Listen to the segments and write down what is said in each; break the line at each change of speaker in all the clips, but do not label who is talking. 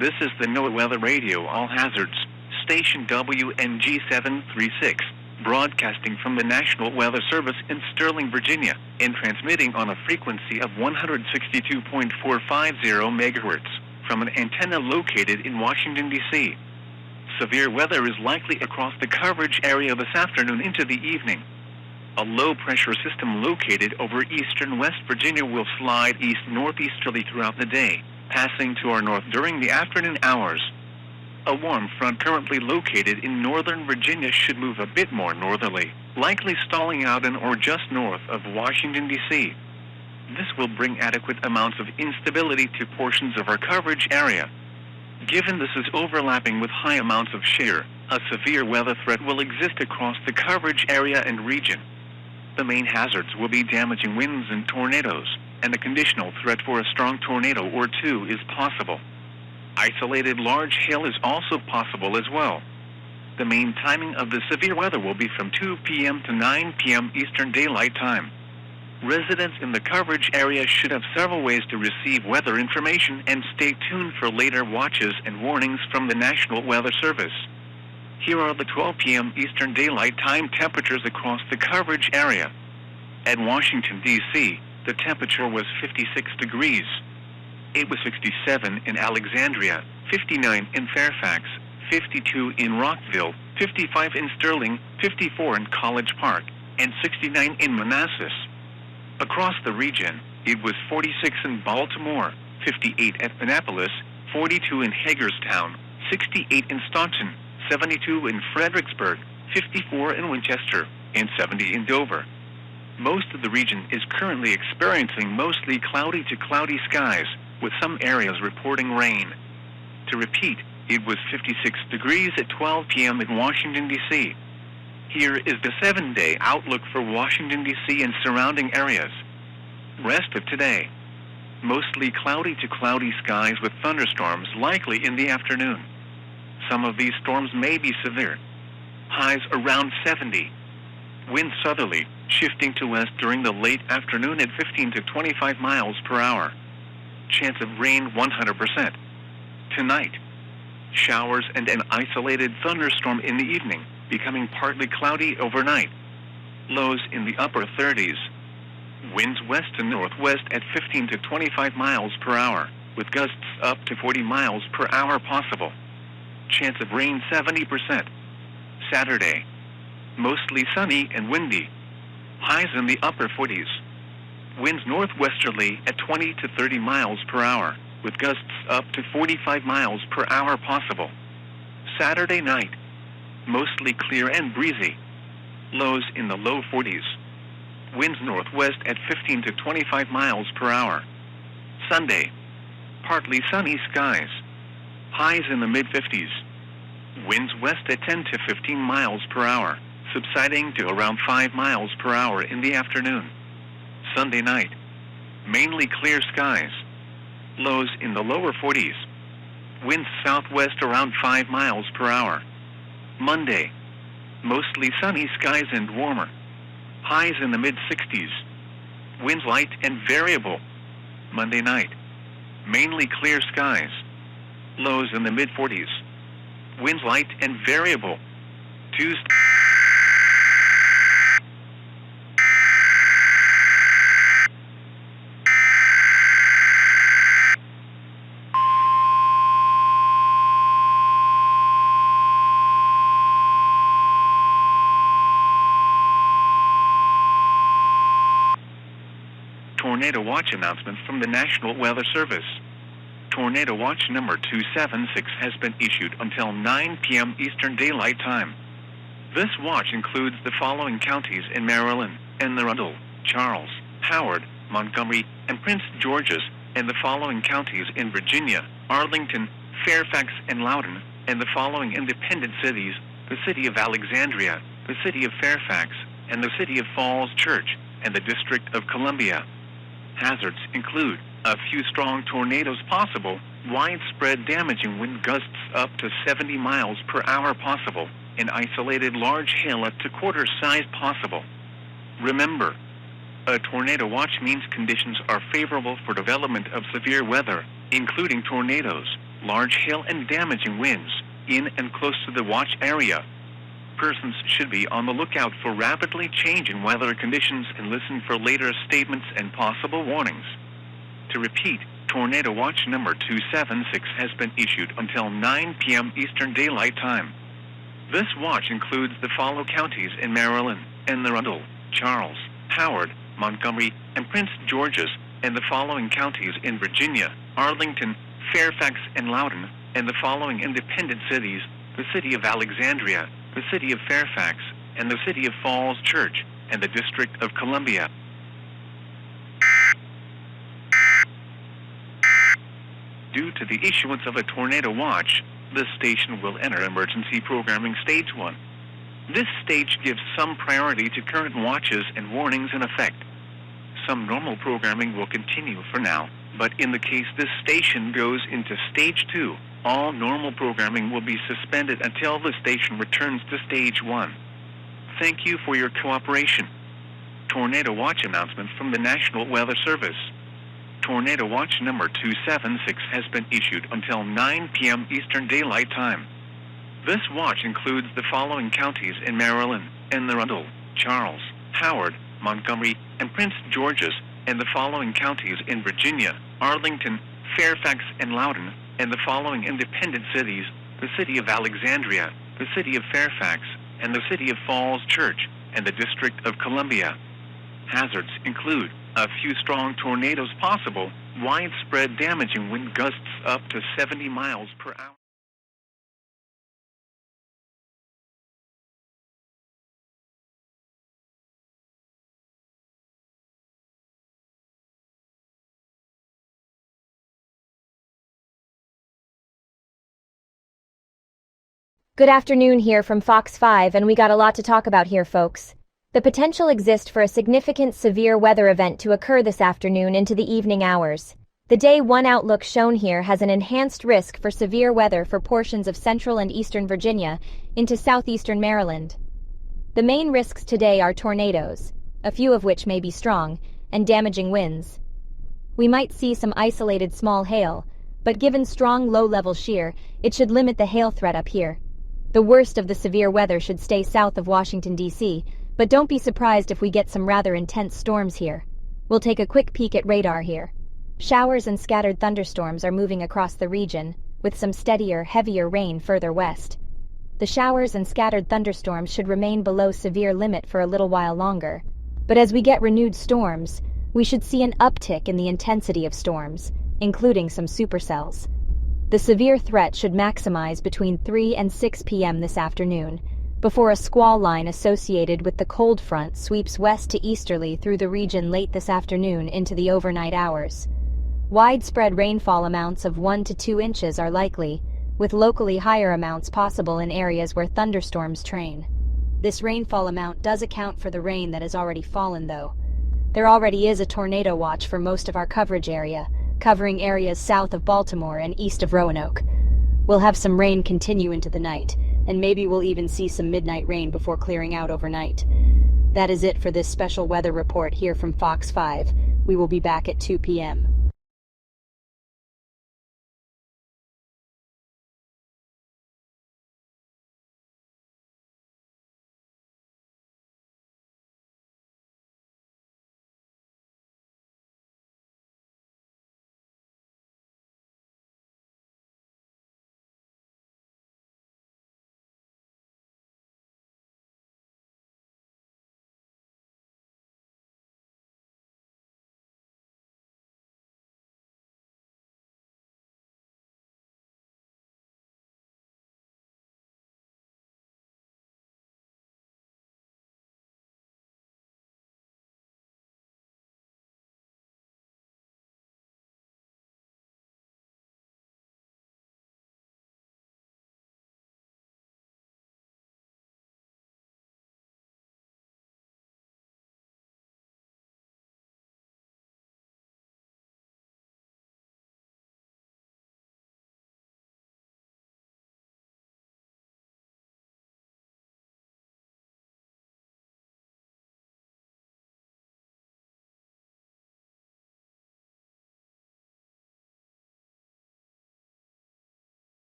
This is the NOAA Weather Radio All Hazards, station WNG736, broadcasting from the National Weather Service in Sterling, Virginia, and transmitting on a frequency of 162.450 megahertz from an antenna located in Washington, D.C. Severe weather is likely across the coverage area this afternoon into the evening. A low-pressure system located over eastern West Virginia will slide east-northeasterly throughout the day, passing to our north during the afternoon hours. A warm front currently located in northern Virginia should move a bit more northerly, likely stalling out in or just north of Washington, D.C. This will bring adequate amounts of instability to portions of our coverage area. Given this is overlapping with high amounts of shear, a severe weather threat will exist across the coverage area and region. The main hazards will be damaging winds and tornadoes, and a conditional threat for a strong tornado or two is possible. Isolated large hail is also possible as well. The main timing of the severe weather will be from 2 p.m. to 9 p.m. Eastern Daylight Time. Residents in the coverage area should have several ways to receive weather information and stay tuned for later watches and warnings from the National Weather Service. Here are the 12 p.m. Eastern Daylight Time temperatures across the coverage area. At Washington, D.C., the temperature was 56 degrees. It was 67 in Alexandria, 59 in Fairfax, 52 in Rockville, 55 in Sterling, 54 in College Park, and 69 in Manassas. Across the region, it was 46 in Baltimore, 58 at Annapolis, 42 in Hagerstown, 68 in Staunton, 72 in Fredericksburg, 54 in Winchester, and 70 in Dover. Most of the region is currently experiencing mostly cloudy to cloudy skies, with some areas reporting rain. To repeat, it was 56 degrees at 12 p.m. in Washington, D.C. Here is the 7-day outlook for Washington, D.C. and surrounding areas. Rest of today. Mostly cloudy to cloudy skies with thunderstorms likely in the afternoon. Some of these storms may be severe. Highs around 70. Wind southerly, shifting to west during the late afternoon at 15 to 25 miles per hour. Chance of rain 100%. Tonight, showers and an isolated thunderstorm in the evening, becoming partly cloudy overnight. Lows in the upper 30s. Winds west to northwest at 15 to 25 miles per hour, with gusts up to 40 miles per hour possible. Chance of rain 70%. Saturday. Mostly sunny and windy. Highs in the upper 40s. Winds northwesterly at 20 to 30 miles per hour, with gusts up to 45 miles per hour possible. Saturday night. Mostly clear and breezy. Lows in the low 40s. Winds northwest at 15 to 25 miles per hour. Sunday. Partly sunny skies. Highs in the mid-50s. Winds west at 10 to 15 miles per hour, subsiding to around 5 miles per hour in the afternoon. Sunday night. Mainly clear skies. Lows in the lower 40s. Winds southwest around 5 miles per hour. Monday. Mostly sunny skies and warmer. Highs in the mid-60s. Winds light and variable. Monday night. Mainly clear skies. Lows in the mid-40s. Winds light and variable. Tuesday. Tornado Watch announcement from the National Weather Service. Tornado Watch number 276 has been issued until 9 p.m. Eastern Daylight Time. This watch includes the following counties in Maryland: Anne Arundel, Charles, Howard, Montgomery, and Prince George's, and the following counties in Virginia: Arlington, Fairfax, and Loudoun, and the following independent cities: the city of Alexandria, the city of Fairfax, and the city of Falls Church, and the District of Columbia. Hazards include a few strong tornadoes possible, widespread damaging wind gusts up to 70 miles per hour possible, and isolated large hail up to quarter size possible. Remember, a tornado watch means conditions are favorable for development of severe weather, including tornadoes, large hail, and damaging winds, in and close to the watch area. Persons should be on the lookout for rapidly changing weather conditions and listen for later statements and possible warnings. To repeat, Tornado Watch number 276 has been issued until 9 p.m. Eastern Daylight Time. This watch includes the following counties in Maryland: Anne Arundel, Charles, Howard, Montgomery, and Prince George's, and the following counties in Virginia: Arlington, Fairfax, and Loudoun, and the following independent cities: the city of Alexandria, the city of Fairfax, and the city of Falls Church, and the District of Columbia. Due to the issuance of a tornado watch, this station will enter emergency programming stage 1. This stage gives some priority to current watches and warnings in effect. Some normal programming will continue for now, but in the case this station goes into stage 2, all normal programming will be suspended until the station returns to stage 1. Thank you for your cooperation. Tornado Watch announcement from the National Weather Service. Tornado Watch number 276 has been issued until 9 p.m. Eastern Daylight Time. This watch includes the following counties in Maryland: Anne Arundel, Charles, Howard, Montgomery, and Prince George's, and the following counties in Virginia: Arlington, Fairfax, and Loudoun, and the following independent cities: the city of Alexandria, the city of Fairfax, and the city of Falls Church, and the District of Columbia. Hazards include a few strong tornadoes possible, widespread damaging wind gusts up to 70 miles per hour.
Good afternoon here from Fox 5, and we got a lot to talk about here, folks. The potential exists for a significant severe weather event to occur this afternoon into the evening hours. The Day 1 outlook shown here has an enhanced risk for severe weather for portions of central and eastern Virginia into southeastern Maryland. The main risks today are tornadoes, a few of which may be strong, and damaging winds. We might see some isolated small hail, but given strong low-level shear, it should limit the hail threat up here. The worst of the severe weather should stay south of Washington, D.C., but don't be surprised if we get some rather intense storms here. We'll take a quick peek at radar here. Showers and scattered thunderstorms are moving across the region, with some steadier, heavier rain further west. The showers and scattered thunderstorms should remain below severe limit for a little while longer. But as we get renewed storms, we should see an uptick in the intensity of storms, including some supercells. The severe threat should maximize between 3 and 6 p.m. this afternoon, before a squall line associated with the cold front sweeps west to easterly through the region late this afternoon into the overnight hours. Widespread rainfall amounts of 1 to 2 inches are likely, with locally higher amounts possible in areas where thunderstorms train. This rainfall amount does account for the rain that has already fallen, though. There already is a tornado watch for most of our coverage area, covering areas south of Baltimore and east of Roanoke. We'll have some rain continue into the night, and maybe we'll even see some midnight rain before clearing out overnight. That is it for this special weather report here from Fox 5. We will be back at 2 p.m.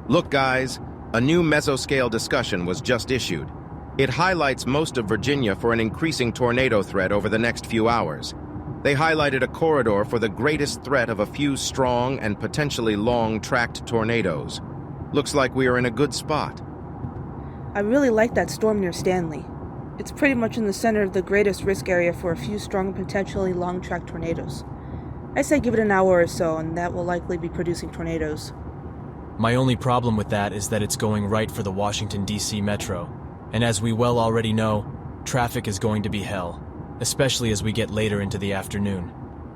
Look, guys, a new mesoscale discussion was just issued. It highlights most of Virginia for an increasing tornado threat over the next few hours. They highlighted a corridor for the greatest threat of a few strong and potentially long-tracked tornadoes. Looks like we are in a good spot.
I really like that storm near Stanley. It's pretty much in the center of the greatest risk area for a few strong and potentially long-tracked tornadoes. I say give it an hour or so, and that will likely be producing tornadoes.
My only problem with that is that it's going right for the Washington, D.C. metro. And as we well already know, traffic is going to be hell, especially as we get later into the afternoon.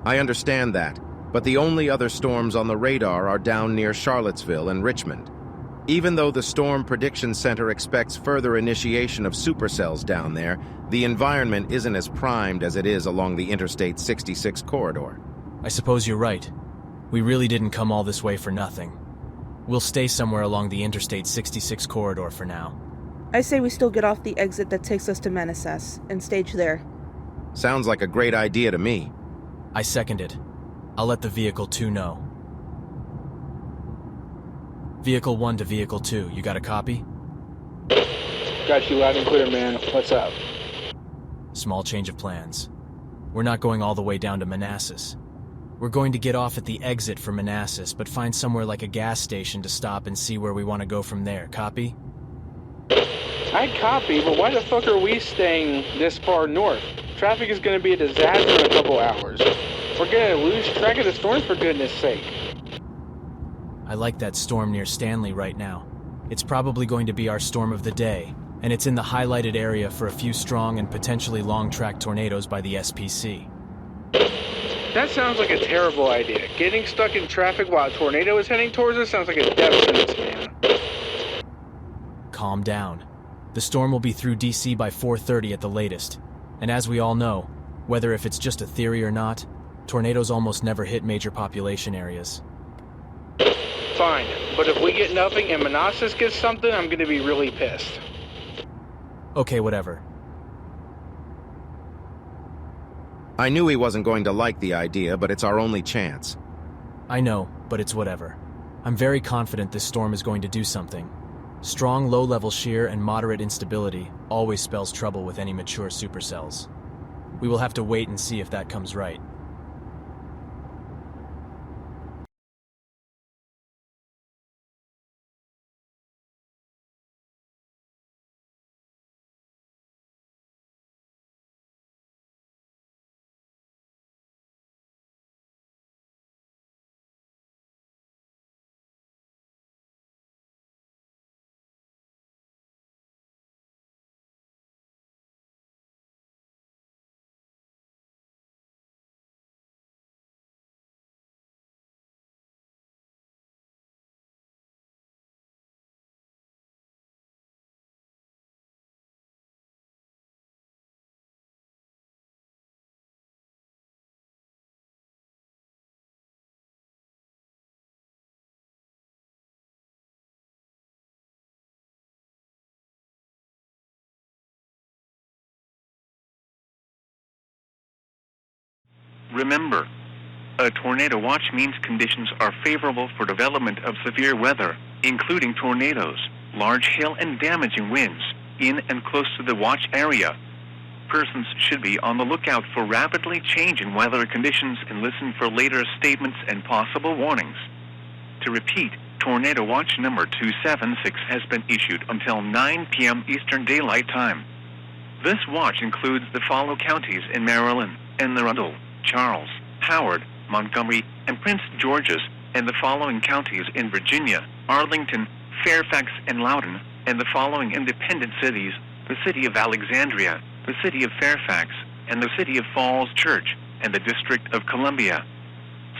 I understand that, but the only other storms on the radar are down near Charlottesville and Richmond. Even though the Storm Prediction Center expects further initiation of supercells down there, the environment isn't as primed as it is along the Interstate 66 corridor.
I suppose you're right. We really didn't come all this way for nothing. We'll stay somewhere along the Interstate 66 corridor for now.
I say we still get off the exit that takes us to Manassas and stage there.
Sounds like a great idea to me.
I second it. I'll let the Vehicle 2 know. Vehicle 1 to Vehicle 2, you got a copy?
Got you loud and clear, man. What's up?
Small change of plans. We're not going all the way down to Manassas. We're going to get off at the exit for Manassas, but find somewhere like a gas station to stop and see where we want to go from there. Copy?
I copy, but why the fuck are we staying this far north? Traffic is going to be a disaster in a couple hours. We're going to lose track of the storms, for goodness sake.
I like that storm near Stanley right now. It's probably going to be our storm of the day, and it's in the highlighted area for a few strong and potentially long-track tornadoes by the SPC.
That sounds like a terrible idea. Getting stuck in traffic while a tornado is heading towards us sounds like a death sentence, man.
Calm down. The storm will be through DC by 4:30 at the latest. And as we all know, Whether if it's just a theory or not, tornadoes almost never hit major population areas.
Fine, but if we get nothing and Manassas gets something, I'm gonna be really pissed.
Okay, whatever.
I knew he wasn't going to like the idea, but it's our only chance.
I know, but it's whatever. I'm very confident this storm is going to do something. Strong low-level shear and moderate instability always spells trouble with any mature supercells. We will have to wait and see if that comes right.
Remember, a tornado watch means conditions are favorable for development of severe weather, including tornadoes, large hail and damaging winds, in and close to the watch area. Persons should be on the lookout for rapidly changing weather conditions and listen for later statements and possible warnings. To repeat, Tornado Watch number 276 has been issued until 9 p.m. Eastern Daylight Time. This watch includes the following counties in Maryland: Anne Arundel, Charles, Howard, Montgomery, and Prince George's, and the following counties in Virginia: Arlington, Fairfax, and Loudoun, and the following independent cities: the city of Alexandria, the city of Fairfax, and the city of Falls Church, and the District of Columbia.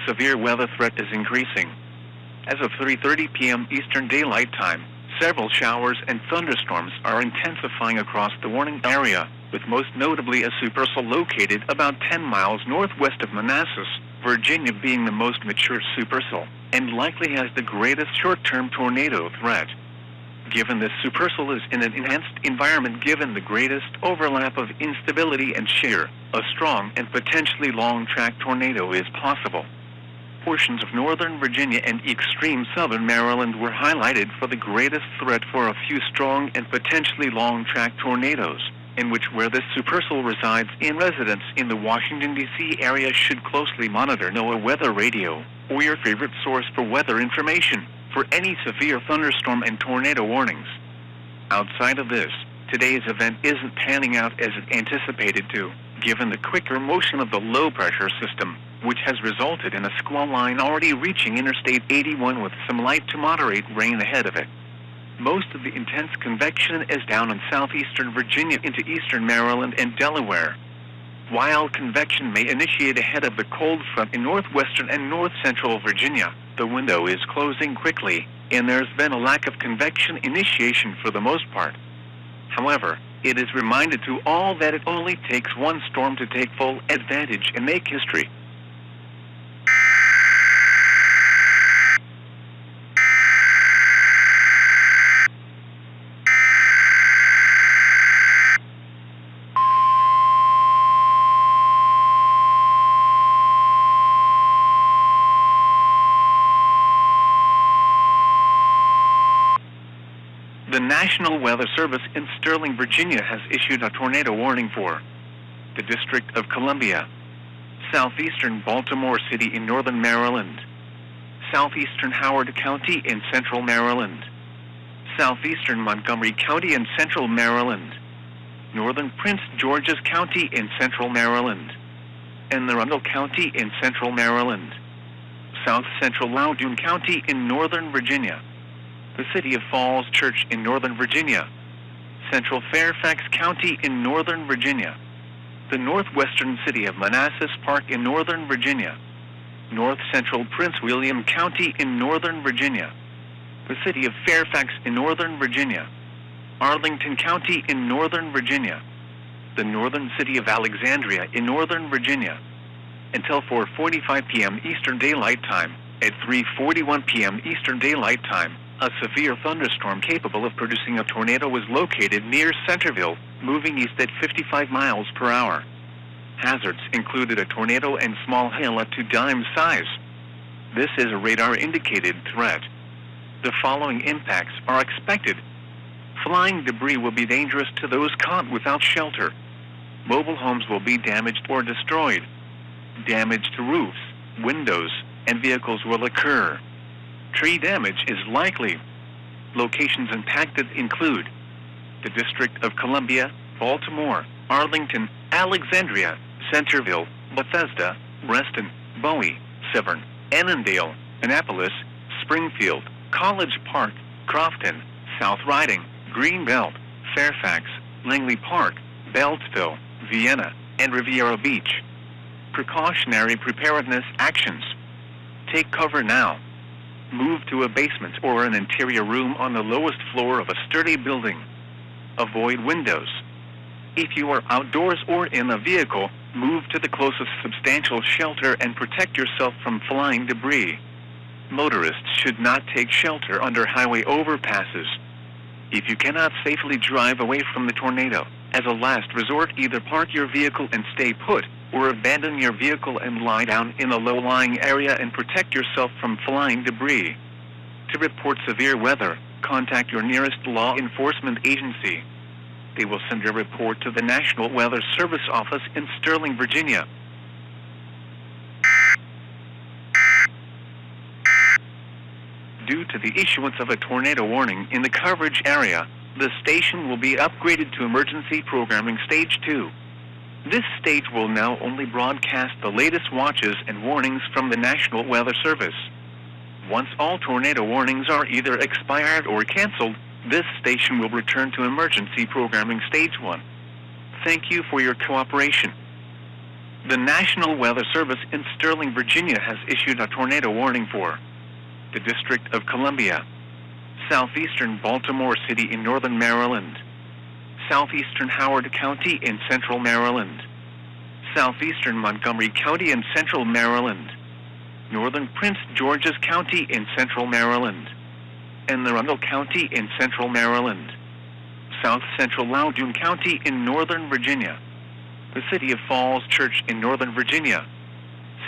Severe weather threat is increasing. As of 3:30 p.m. Eastern Daylight Time, several showers and thunderstorms are intensifying across the warning area, with most notably a supercell located about 10 miles northwest of Manassas, Virginia being the most mature supercell, and likely has the greatest short-term tornado threat. Given this supercell is in an enhanced environment given the greatest overlap of instability and shear, a strong and potentially long-track tornado is possible. Portions of northern Virginia and extreme southern Maryland were highlighted for the greatest threat for a few strong and potentially long-track tornadoes, in which where this supercell resides in residents in the Washington, D.C. area should closely monitor NOAA Weather Radio, or your favorite source for weather information, for any severe thunderstorm and tornado warnings. Outside of this, today's event isn't panning out as it anticipated to, given the quicker motion of the low-pressure system, which has resulted in a squall line already reaching Interstate 81 with some light to moderate rain ahead of it. Most of the intense convection is down in southeastern Virginia into eastern Maryland and Delaware. While convection may initiate ahead of the cold front in northwestern and north-central Virginia, the window is closing quickly, and there's been a lack of convection initiation for the most part. However, it is reminded to all that it only takes one storm to take full advantage and make history. The National Weather Service in Sterling, Virginia has issued a tornado warning for the District of Columbia, southeastern Baltimore City in northern Maryland, southeastern Howard County in central Maryland, southeastern Montgomery County in central Maryland, northern Prince George's County in central Maryland, and Arundel County in central Maryland, south central Loudoun County in northern Virginia, the city of Falls Church in northern Virginia, central Fairfax County in northern Virginia, the northwestern city of Manassas Park in northern Virginia, north central Prince William County in northern Virginia, the city of Fairfax in northern Virginia, Arlington County in northern Virginia, the northern city of Alexandria in northern Virginia. Until 4:45 p.m. Eastern Daylight Time, at 3:41 p.m. Eastern Daylight Time, a severe thunderstorm capable of producing a tornado was located near Centerville, moving east at 55 miles per hour. Hazards included a tornado and small hail up to dime size. This is a radar-indicated threat. The following impacts are expected. Flying debris will be dangerous to those caught without shelter. Mobile homes will be damaged or destroyed. Damage to roofs, windows, and vehicles will occur. Tree damage is likely. Locations impacted include the District of Columbia, Baltimore, Arlington, Alexandria, Centerville, Bethesda, Reston, Bowie, Severn, Annandale, Annapolis, Springfield, College Park, Crofton, South Riding, Greenbelt, Fairfax, Langley Park, Beltsville, Vienna, and Riviera Beach. Precautionary preparedness actions. Take cover now. Move to a basement or an interior room on the lowest floor of a sturdy building. Avoid windows. If you are outdoors or in a vehicle, move to the closest substantial shelter and protect yourself from flying debris. Motorists should not take shelter under highway overpasses. If you cannot safely drive away from the tornado, as a last resort, either park your vehicle and stay put, or abandon your vehicle and lie down in a low-lying area and protect yourself from flying debris. To report severe weather, contact your nearest law enforcement agency. They will send your report to the National Weather Service office in Sterling, Virginia. Due to the issuance of a tornado warning in the coverage area, the station will be upgraded to Emergency Programming Stage 2. This stage will now only broadcast the latest watches and warnings from the National Weather Service. Once all tornado warnings are either expired or canceled, this station will return to Emergency Programming Stage 1. Thank you for your cooperation. The National Weather Service in Sterling, Virginia has issued a tornado warning for the District of Columbia, southeastern Baltimore City in northern Maryland, southeastern Howard County in central Maryland, southeastern Montgomery County in central Maryland, northern Prince George's County in central Maryland, and Arundel County in central Maryland, south central Loudoun County in northern Virginia, the city of Falls Church in northern Virginia,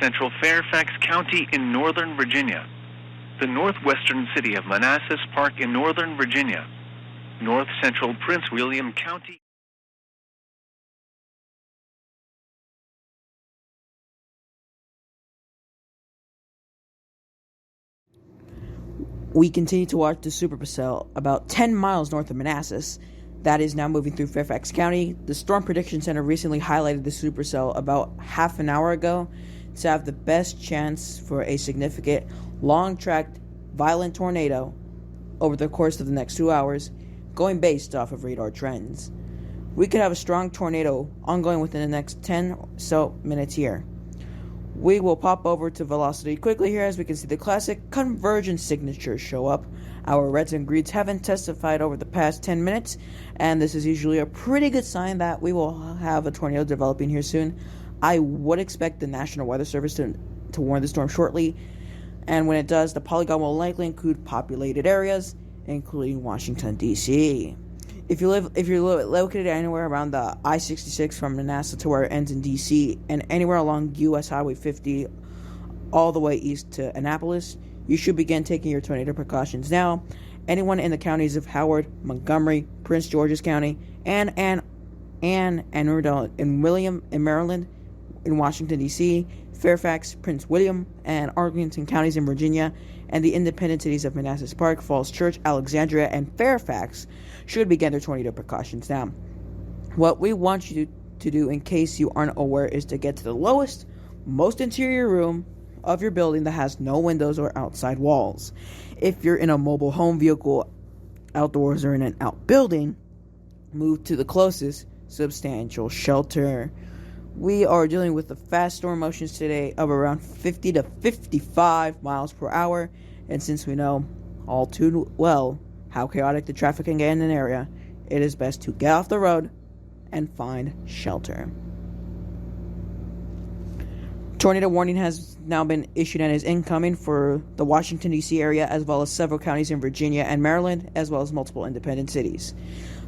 central Fairfax County in northern Virginia, the northwestern city of Manassas Park in northern Virginia, north central Prince William County.
We continue to watch the supercell about 10 miles north of Manassas. That is now moving through Fairfax County. The Storm Prediction Center recently highlighted the supercell about half an hour ago to have the best chance for a significant, long-tracked, violent tornado over the course of the next 2 hours, going based off of radar trends. We could have a strong tornado ongoing within the next 10 or so minutes here. We will pop over to velocity quickly here as we can see the classic convergence signatures show up. Our reds and greens haven't testified over the past 10 minutes, and this is usually a pretty good sign that we will have a tornado developing here soon. I would expect the National Weather Service to warn the storm shortly, and when it does, the polygon will likely include populated areas, including Washington, D.C. If you're located anywhere around the I-66 from Manassas to where it ends in D.C. and anywhere along U.S. Highway 50 all the way east to Annapolis, you should begin taking your tornado precautions now. Anyone in the counties of Howard, Montgomery, Prince George's County, and Arundel in Maryland, in Washington, D.C., Fairfax, Prince William, and Arlington counties in Virginia, and the independent cities of Manassas Park, Falls Church, Alexandria, and Fairfax should begin their tornado precautions now. What we want you to do, in case you aren't aware, is to get to the lowest, most interior room of your building that has no windows or outside walls. If you're in a mobile home vehicle, outdoors, or in an outbuilding, move to the closest substantial shelter. We are dealing with the fast storm motions today of around 50 to 55 miles per hour, and since we know all too well how chaotic the traffic can get in an area, it is best to get off the road, and find shelter. Tornado warning has now been issued and is incoming for the Washington, D.C. area, as well as several counties in Virginia and Maryland, as well as multiple independent cities.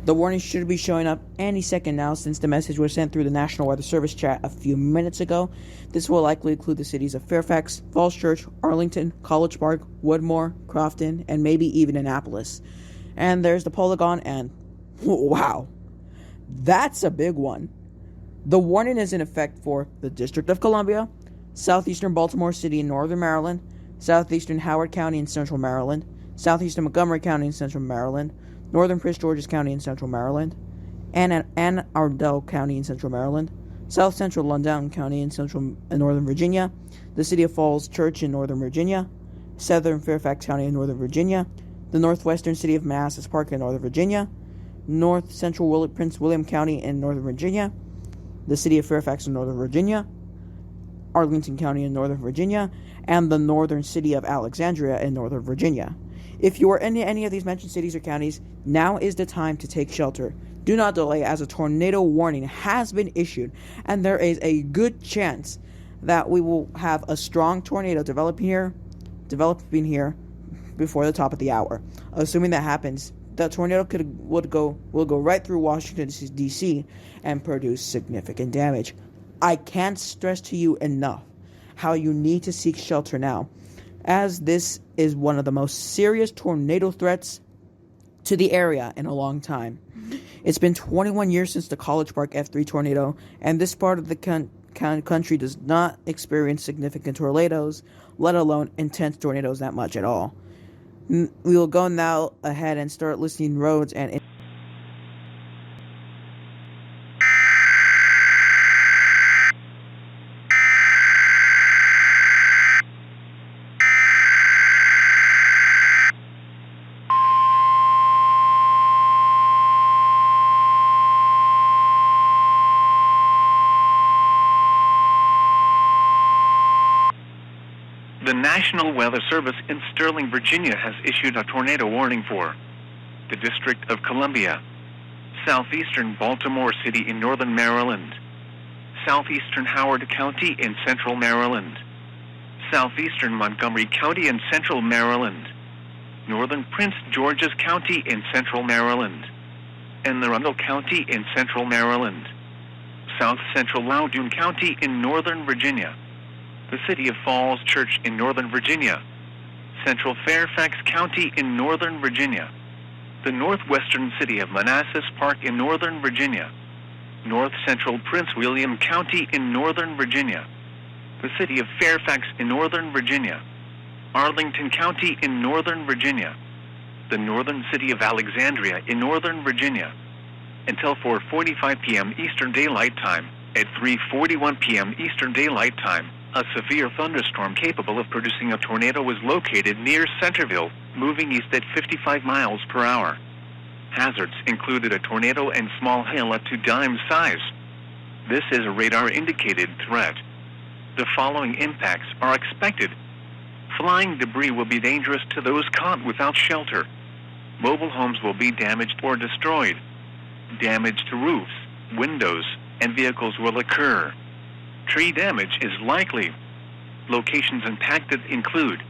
The warning should be showing up any second now, since the message was sent through the National Weather Service chat a few minutes ago. This will likely include the cities of Fairfax, Falls Church, Arlington, College Park, Woodmore, Crofton, and maybe even Annapolis. And there's the Polygon, and wow, that's a big one. The warning is in effect for the District of Columbia, southeastern Baltimore City in northern Maryland, southeastern Howard County in central Maryland, southeastern Montgomery County in central Maryland, northern Prince George's County in central Maryland, Anne Arundel County in central Maryland, south central Loudoun County in northern Virginia, the city of Falls Church in northern Virginia, southern Fairfax County in northern Virginia, the northwestern city of Manassas Park in northern Virginia, north central Prince William County in northern Virginia, the city of Fairfax in northern Virginia, Arlington County in northern Virginia, and the northern city of Alexandria in northern Virginia. If you are in any of these mentioned cities or counties, now is the time to take shelter. Do not delay, as a tornado warning has been issued, and there is a good chance that we will have a strong tornado developing here before the top of the hour. Assuming that happens, the tornado will go right through Washington, D.C. and produce significant damage. I can't stress to you enough how you need to seek shelter now, as this is one of the most serious tornado threats to the area in a long time. It's been 21 years since the College Park F3 tornado, and this part of the country does not experience significant tornadoes, let alone intense tornadoes that much at all. We will go now ahead and start listing roads and
The National Weather Service in Sterling, Virginia has issued a tornado warning for the District of Columbia, southeastern Baltimore City in northern Maryland, southeastern Howard County in central Maryland, southeastern Montgomery County in central Maryland, northern Prince George's County in central Maryland, and Arundel County in central Maryland, south central Loudoun County in northern Virginia, the city of Falls Church in northern Virginia, central Fairfax County in northern Virginia, the northwestern city of Manassas Park in northern Virginia, north central Prince William County in northern Virginia, the city of Fairfax in northern Virginia, Arlington County in northern Virginia, the northern city of Alexandria in northern Virginia, until 4:45 p.m. Eastern Daylight Time. At 3:41 p.m. Eastern Daylight Time, a severe thunderstorm capable of producing a tornado was located near Centerville, moving east at 55 miles per hour. Hazards included a tornado and small hail up to dime size. This is a radar-indicated threat. The following impacts are expected. Flying debris will be dangerous to those caught without shelter. Mobile homes will be damaged or destroyed. Damage to roofs, windows, and vehicles will occur. Tree damage is likely. Locations impacted include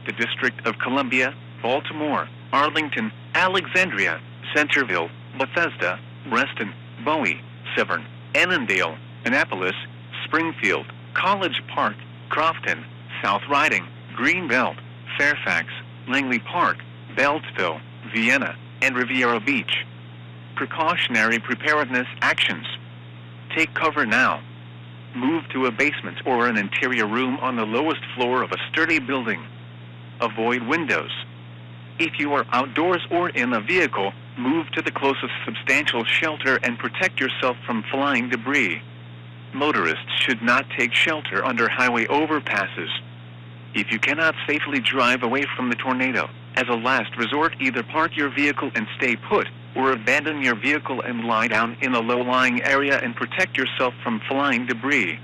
the District of Columbia, Baltimore, Arlington, Alexandria, Centerville, Bethesda, Reston, Bowie, Severn, Annandale, Annapolis, Springfield, College Park, Crofton, South Riding, Greenbelt, Fairfax, Langley Park, Beltsville, Vienna, and Riviera Beach. Precautionary preparedness actions. Take cover now. Move to a basement or an interior room on the lowest floor of a sturdy building. Avoid windows. If you are outdoors or in a vehicle, move to the closest substantial shelter and protect yourself from flying debris. Motorists should not take shelter under highway overpasses. If you cannot safely drive away from the tornado, as a last resort, either park your vehicle and stay put, or abandon your vehicle and lie down in a low-lying area and protect yourself from flying debris.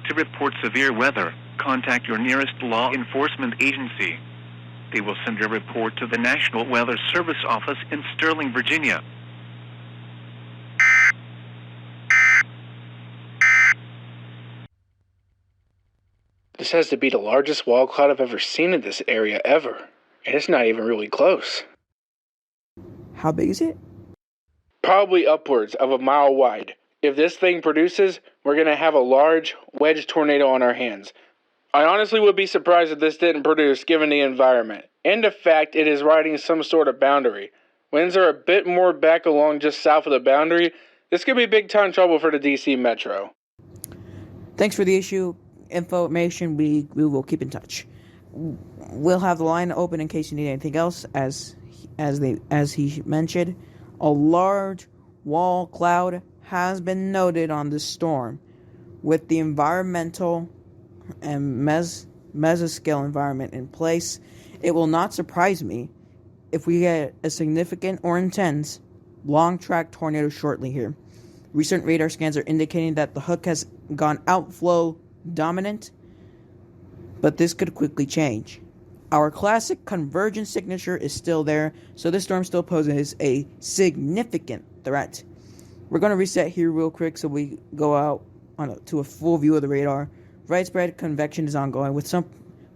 To report severe weather, contact your nearest law enforcement agency. They will send a report to the National Weather Service office in Sterling, Virginia.
This has to be the largest wall cloud I've ever seen in this area ever. And it's not even really close.
How big is it?
Probably upwards of a mile wide. If this thing produces, we're going to have a large wedge tornado on our hands. I honestly would be surprised if this didn't produce given the environment, and the fact it is riding some sort of boundary. Winds are a bit more back along just south of the boundary. This could be big time trouble for the DC Metro.
Thanks for the issue information. We will keep in touch. We'll have the line open in case you need anything else. As he mentioned, a large wall cloud has been noted on this storm. With the environmental and mesoscale environment in place, it will not surprise me if we get a significant or intense long-track tornado shortly here. Recent radar scans are indicating that the hook has gone outflow dominant, but this could quickly change. Our classic convergence signature is still there, so this storm still poses a significant threat. We're going to reset here real quick so we go out to a full view of the radar. Widespread convection is ongoing, with some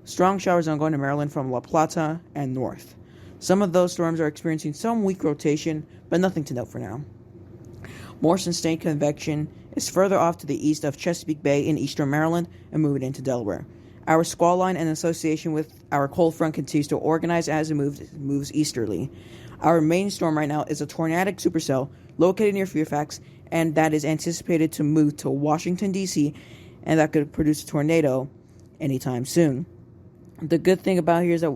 strong showers ongoing in Maryland from La Plata and north. Some of those storms are experiencing some weak rotation, but nothing to note for now. More sustained convection is further off to the east of Chesapeake Bay in eastern Maryland and moving into Delaware. Our squall line in association with our cold front continues to organize as it moves easterly. Our main storm right now is a tornadic supercell located near Fairfax, and that is anticipated to move to Washington, D.C., and that could produce a tornado anytime soon. The good thing about here is that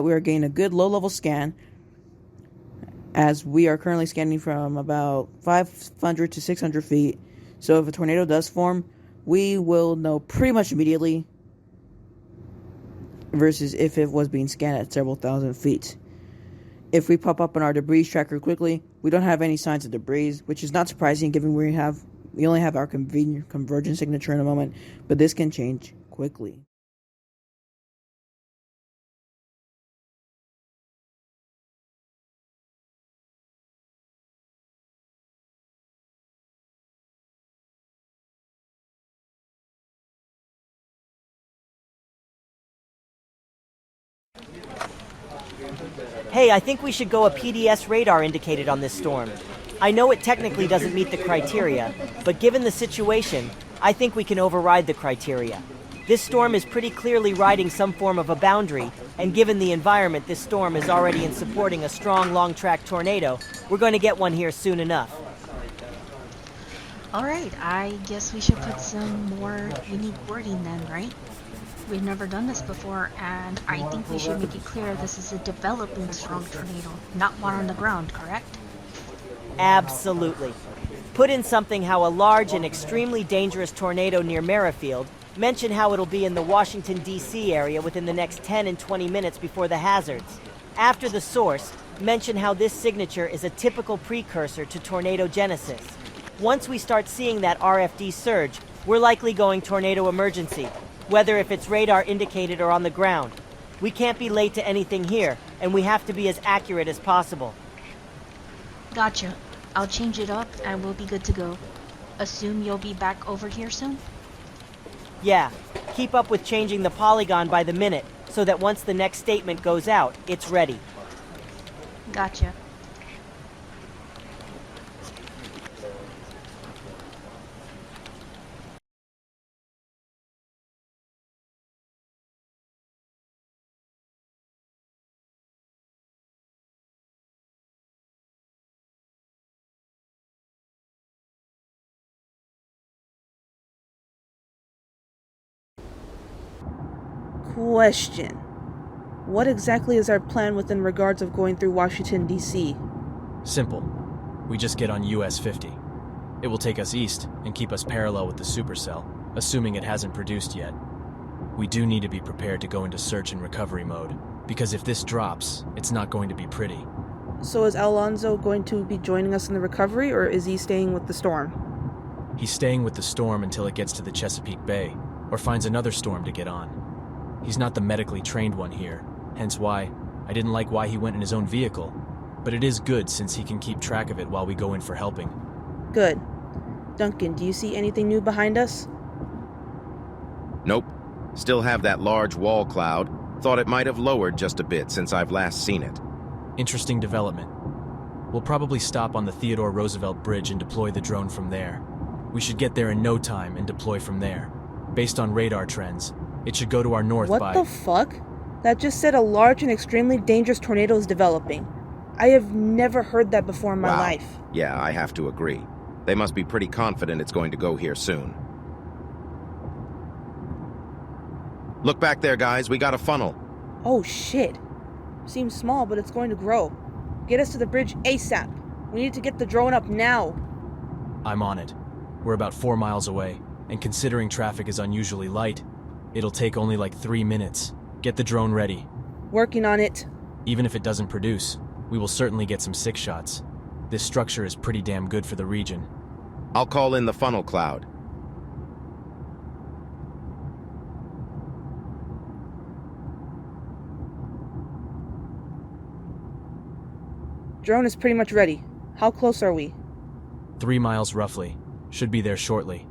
we are getting a good low-level scan, as we are currently scanning from about 500 to 600 feet. So if a tornado does form, we will know pretty much immediately, versus if it was being scanned at several thousand feet. If we pop up on our debris tracker quickly, we don't have any signs of debris, which is not surprising given we only have our convergence signature in a moment, but this can change quickly.
Hey, I think we should go a PDS radar indicated on this storm. I know it technically doesn't meet the criteria, but given the situation, I think we can override the criteria. This storm is pretty clearly riding some form of a boundary, and given the environment this storm is already in supporting a strong long-track tornado, we're going to get one here soon enough.
Alright, I guess we should put some more unique wording then, right? We've never done this before, and I think we should make it clear this is a developing strong tornado, not one on the ground, correct?
Absolutely. Put in something how a large and extremely dangerous tornado near Merrifield, mention how it'll be in the Washington, D.C. area within the next 10 and 20 minutes before the hazards. After the source, mention how this signature is a typical precursor to tornado genesis. Once we start seeing that RFD surge, we're likely going tornado emergency, whether if it's radar indicated or on the ground. We can't be late to anything here, and we have to be as accurate as possible.
Gotcha. I'll change it up and we'll be good to go. Assume you'll be back over here soon?
Yeah, keep up with changing the polygon by the minute, so that once the next statement goes out, it's ready.
Gotcha.
Question. What exactly is our plan within regards of going through Washington, D.C.?
Simple. We just get on US 50. It will take us east and keep us parallel with the supercell, assuming it hasn't produced yet. We do need to be prepared to go into search and recovery mode, because if this drops, it's not going to be pretty.
So is Alonzo going to be joining us in the recovery, or is he staying with the storm?
He's staying with the storm until it gets to the Chesapeake Bay, or finds another storm to get on. He's not the medically trained one here, hence why I didn't like why he went in his own vehicle, but it is good since he can keep track of it while we go in for helping.
Good. Duncan, do you see anything new behind us?
Nope. Still have that large wall cloud. Thought it might have lowered just a bit since I've last seen it.
Interesting development. We'll probably stop on the Theodore Roosevelt Bridge and deploy the drone from there. We should get there in no time and deploy from there. Based on radar trends, it should go to our north by...
What the fuck? That just said a large and extremely dangerous tornado is developing. I have never heard that before in my life.
Yeah, I have to agree. They must be pretty confident it's going to go here soon. Look back there, guys. We got a funnel.
Oh, shit. Seems small, but it's going to grow. Get us to the bridge ASAP. We need to get the drone up now.
I'm on it. We're about 4 miles away, and considering traffic is unusually light, it'll take only like 3 minutes. Get the drone ready.
Working on it.
Even if it doesn't produce, we will certainly get some sick shots. This structure is pretty damn good for the region.
I'll call in the funnel cloud.
Drone is pretty much ready. How close are we?
3 miles roughly. Should be there shortly.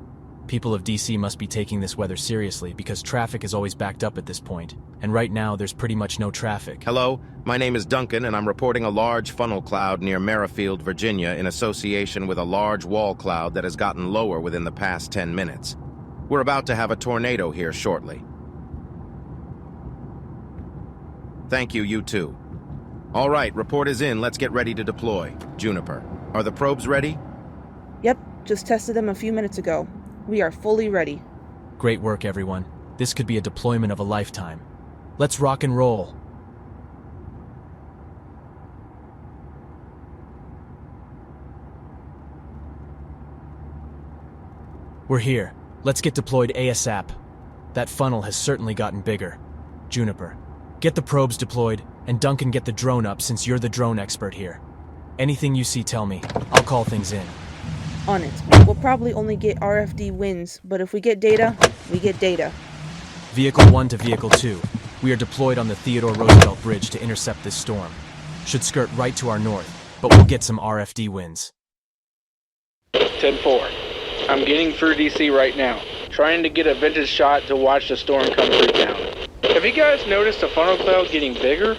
People of DC must be taking this weather seriously because traffic is always backed up at this point, and right now there's pretty much no traffic.
Hello, my name is Duncan, and I'm reporting a large funnel cloud near Merrifield, Virginia, in association with a large wall cloud that has gotten lower within the past 10 minutes. We're about to have a tornado here shortly. Thank you, you too. All right, report is in. Let's get ready to deploy. Juniper, are the probes ready?
Yep, just tested them a few minutes ago. We are fully ready.
Great work, everyone. This could be a deployment of a lifetime. Let's rock and roll. We're here. Let's get deployed ASAP. That funnel has certainly gotten bigger. Juniper, get the probes deployed, and Duncan, get the drone up since you're the drone expert here. Anything you see, tell me. I'll call things in.
On it. We'll probably only get RFD wins, but if we get data, we get data.
Vehicle 1 to Vehicle 2. We are deployed on the Theodore Roosevelt Bridge to intercept this storm. Should skirt right to our north, but we'll get some RFD wins.
10-4. I'm getting through DC right now, trying to get a vintage shot to watch the storm come through town. Have you guys noticed the funnel cloud getting bigger?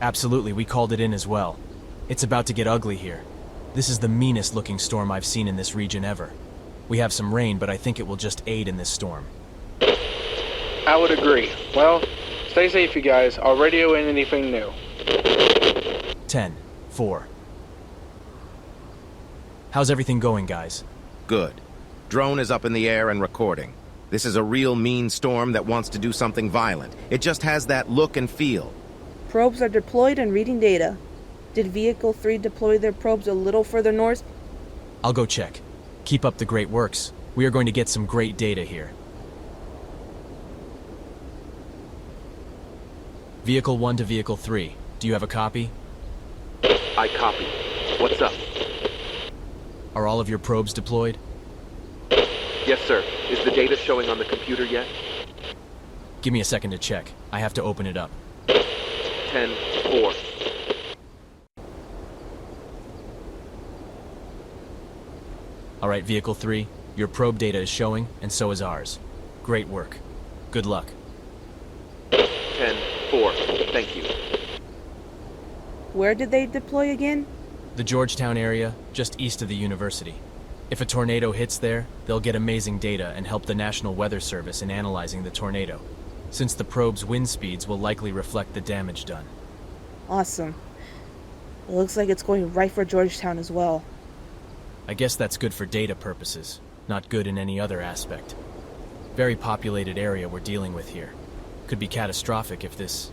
Absolutely, we called it in as well. It's about to get ugly here. This is the meanest looking storm I've seen in this region ever. We have some rain, but I think it will just aid in this storm.
I would agree. Well, stay safe, you guys. I'll radio in anything new.
10-4. How's everything going, guys?
Good. Drone is up in the air and recording. This is a real mean storm that wants to do something violent. It just has that look and feel.
Probes are deployed and reading data. Did Vehicle 3 deploy their probes a little further north?
I'll go check. Keep up the great works. We are going to get some great data here. Vehicle 1 to Vehicle 3. Do you have a copy?
I copy. What's up?
Are all of your probes deployed?
Yes, sir. Is the data showing on the computer yet?
Give me a second to check. I have to open it up.
10-4.
All right, Vehicle 3. Your probe data is showing, and so is ours. Great work. Good luck.
10-4. Thank you.
Where did they deploy again?
The Georgetown area, just east of the university. If a tornado hits there, they'll get amazing data and help the National Weather Service in analyzing the tornado, since the probe's wind speeds will likely reflect the damage done.
Awesome. It looks like it's going right for Georgetown as well.
I guess that's good for data purposes, not good in any other aspect. Very populated area we're dealing with here. Could be catastrophic if this...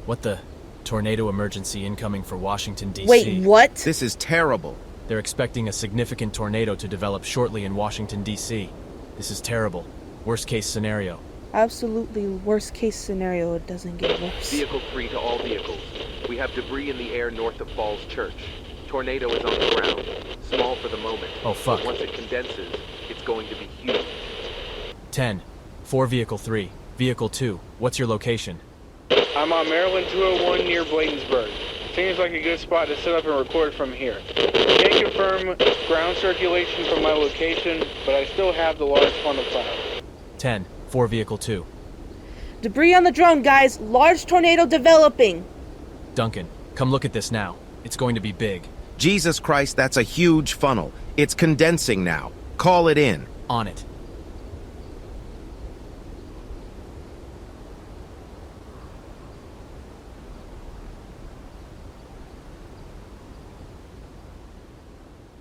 What the... Tornado emergency incoming for Washington, D.C.
Wait, what?
This is terrible.
They're expecting a significant tornado to develop shortly in Washington, D.C. This is terrible. Worst case scenario.
Absolutely worst case scenario. It doesn't get worse.
Vehicle 3 to all vehicles. We have debris in the air north of Falls Church. Tornado is on the ground. Small for the moment.
Oh, fuck.
But once it condenses, it's going to be huge.
10-4 Vehicle 3. Vehicle 2, what's your location?
I'm on Maryland 201 near Bladensburg. Seems like a good spot to set up and record from here. Can't confirm ground circulation from my location, but I still have the large funnel cloud.
4 Vehicle 2.
Debris on the drone, guys. Large tornado developing.
Duncan, come look at this now. It's going to be big.
Jesus Christ, that's a huge funnel. It's condensing now. Call it in.
On it.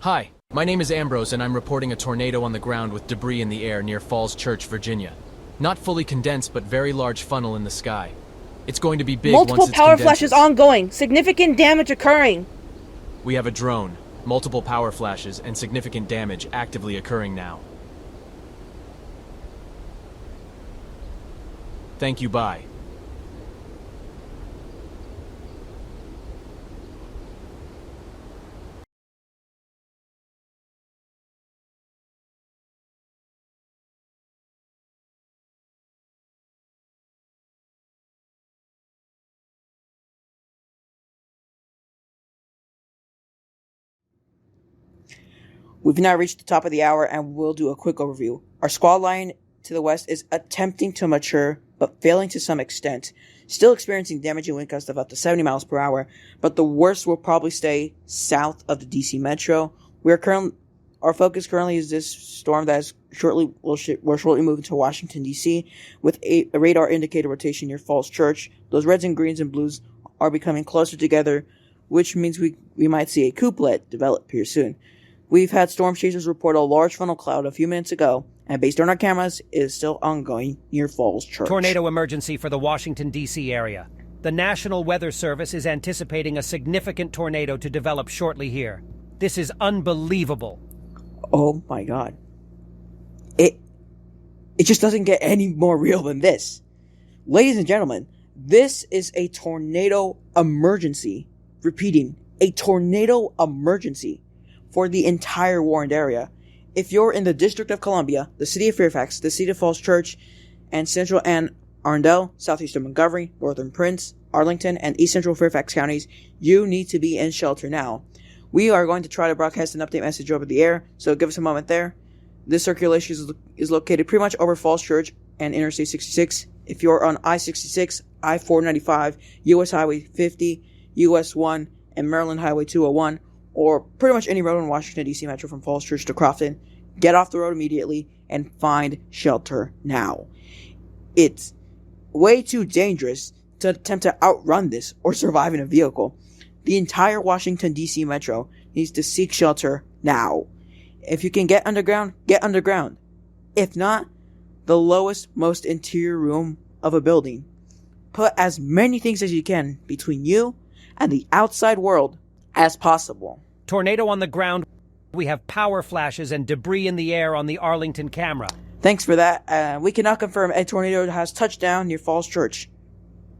Hi, my name is Ambrose and I'm reporting a tornado on the ground with debris in the air near Falls Church, Virginia. Not fully condensed, but very large funnel in the sky. It's going to be big
Multiple
once it's
power
condenses.
flashes ongoing. Significant damage occurring.
We have a drone, multiple power flashes, and significant damage actively occurring now. Thank you, bye.
We've now reached the top of the hour and we'll do a quick overview. Our squall line to the west is attempting to mature, but failing to some extent. Still experiencing damaging wind gusts of up to 70 miles per hour, but the worst will probably stay south of the DC Metro. Our focus currently is this storm that is will shortly move into Washington, D.C. with a radar indicator rotation near Falls Church. Those reds and greens and blues are becoming closer together, which means we might see a couplet develop here soon. We've had storm chasers report a large funnel cloud a few minutes ago, and based on our cameras, it is still ongoing near Falls Church.
Tornado emergency for the Washington, D.C. area. The National Weather Service is anticipating a significant tornado to develop shortly here. This is unbelievable.
Oh my god. It just doesn't get any more real than this. Ladies and gentlemen, this is a tornado emergency. Repeating, a tornado emergency for the entire warned area. If you're in the District of Columbia, the City of Fairfax, the City of Falls Church, and Central Anne Arundel, Southeastern Montgomery, Northern Prince, Arlington, and East Central Fairfax counties, you need to be in shelter now. We are going to try to broadcast an update message over the air, so give us a moment there. This circulation is located pretty much over Falls Church and Interstate 66. If you're on I-66, I-495, US Highway 50, US 1, and Maryland Highway 201, or pretty much any road in Washington, D.C. Metro from Falls Church to Crofton, get off the road immediately and find shelter now. It's way too dangerous to attempt to outrun this or survive in a vehicle. The entire Washington, D.C. Metro needs to seek shelter now. If you can get underground, get underground. If not, the lowest, most interior room of a building. Put as many things as you can between you and the outside world as possible.
Tornado on the ground. We have power flashes and debris in the air on the Arlington camera.
Thanks for that. We cannot confirm a tornado has touched down near Falls Church.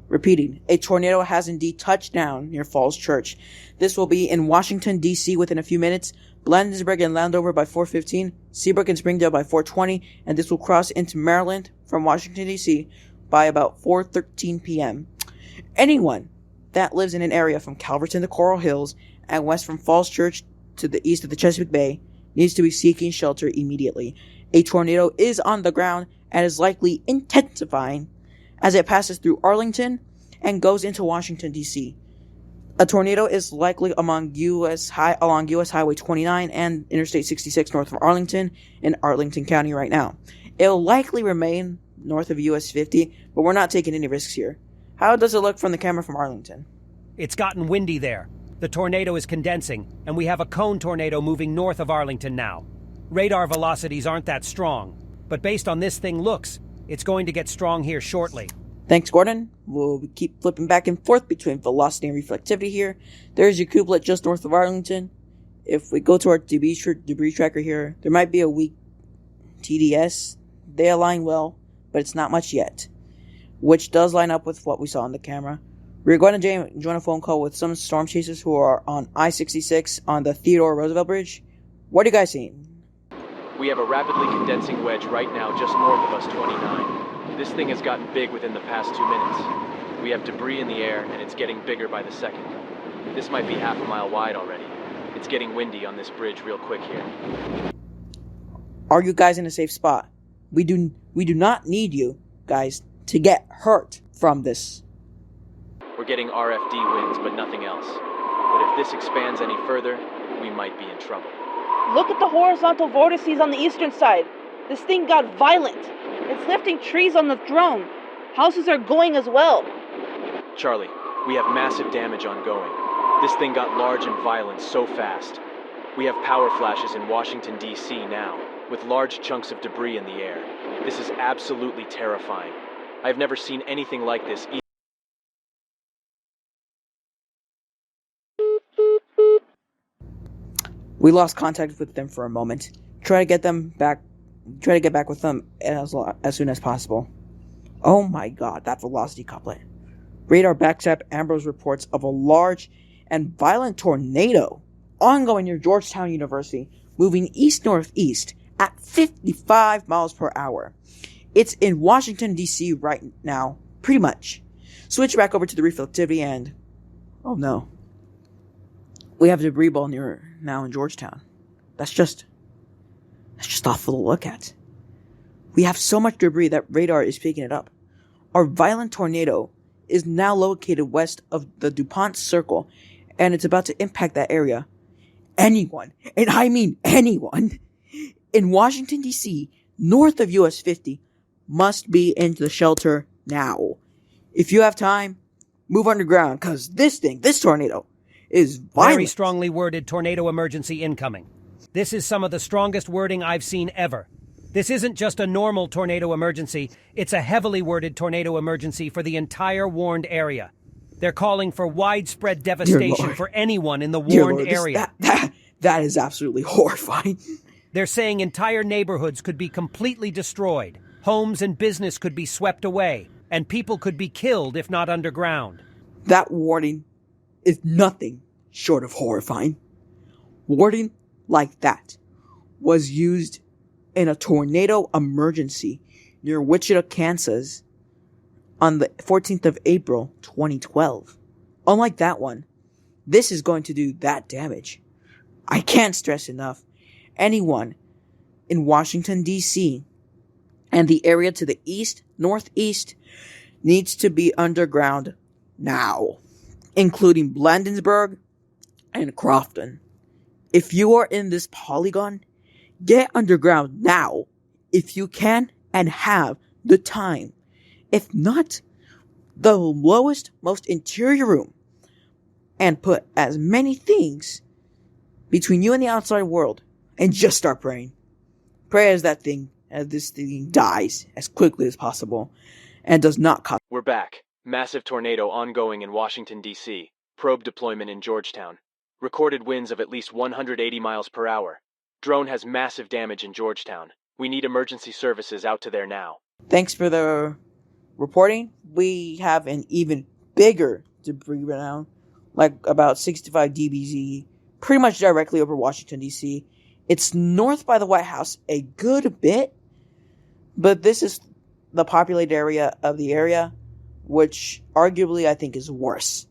Repeating, a tornado has indeed touched down near Falls Church. This will be in Washington, D.C. within a few minutes, Bladensburg and Landover by 4:15, Seabrook and Springdale by 4:20, and this will cross into Maryland from Washington, D.C. by about 4:13 p.m. Anyone that lives in an area from Calverton to Coral Hills and west from Falls Church to the east of the Chesapeake Bay needs to be seeking shelter immediately. A tornado is on the ground and is likely intensifying as it passes through Arlington and goes into Washington, D.C. A tornado is likely along U.S. Highway 29 and Interstate 66 north of Arlington in Arlington County right now. It will likely remain north of US 50, but we're not taking any risks here. How does it look from the camera from Arlington?
It's gotten windy there. The tornado is condensing, and we have a cone tornado moving north of Arlington now. Radar velocities aren't that strong, but based on this thing looks, it's going to get strong here shortly.
Thanks, Gordon. We'll keep flipping back and forth between velocity and reflectivity here. There's your cubelet just north of Arlington. If we go to our debris tracker here, there might be a weak TDS. They align well, but it's not much yet, which does line up with what we saw on the camera. We're going to join a phone call with some storm chasers who are on I-66 on the Theodore Roosevelt Bridge. What are you guys seeing?
We have a rapidly condensing wedge right now just north of us 29. This thing has gotten big within the past 2 minutes. We have debris in the air and it's getting bigger by the second. This might be half a mile wide already. It's getting windy on this bridge real quick here.
Are you guys in a safe spot? We do not need you guys to get hurt from this.
We're getting RFD winds, but nothing else. But if this expands any further, we might be in trouble.
Look at the horizontal vortices on the eastern side. This thing got violent. It's lifting trees on the drone. Houses are going as well.
Charlie, we have massive damage ongoing. This thing got large and violent so fast. We have power flashes in Washington, D.C. now, with large chunks of debris in the air. This is absolutely terrifying. I've never seen anything like this.
We lost contact with them for a moment. Try to get back with them as soon as possible. Oh my god, that velocity couplet. Radar backs up Ambrose reports of a large and violent tornado ongoing near Georgetown University, moving east-northeast at 55 miles per hour. It's in Washington, D.C. right now, pretty much. Switch back over to the reflectivity and... oh no. We have a debris ball now in Georgetown. That's just awful to look at. We have so much debris that radar is picking it up. Our violent tornado is now located west of the DuPont Circle, and it's about to impact that area. Anyone, and I mean anyone, in Washington, D.C., north of US 50, must be into the shelter now. If you have time, move underground, because this tornado, is violent.
Very strongly worded tornado emergency incoming. This is some of the strongest wording I've seen ever. This isn't just a normal tornado emergency, it's a heavily worded tornado emergency for the entire warned area. They're calling for widespread devastation for anyone in the warned area.
That is absolutely horrifying.
They're saying entire neighborhoods could be completely destroyed, homes and business could be swept away, and people could be killed if not underground.
That warning is nothing short of horrifying. Warning like that was used in a tornado emergency near Wichita, Kansas on the 14th of April, 2012. Unlike that one, this is going to do that damage. I can't stress enough, anyone in Washington, D.C. and the area to the east, northeast needs to be underground now, including Bladensburg and Crofton. If you are in this polygon, get underground now if you can and have the time. If not, the lowest, most interior room, and put as many things between you and the outside world and just start praying. Pray as this thing dies as quickly as possible and does not cost.
We're back. Massive tornado ongoing in Washington, D.C. Probe deployment in Georgetown. Recorded winds of at least 180 miles per hour. Drone has massive damage in Georgetown. We need emergency services out to there now.
Thanks for the reporting. We have an even bigger debris right now, like about 65 dBz, pretty much directly over Washington, D.C. It's north by the White House a good bit, but this is the populated area of the area, which arguably I think is worse.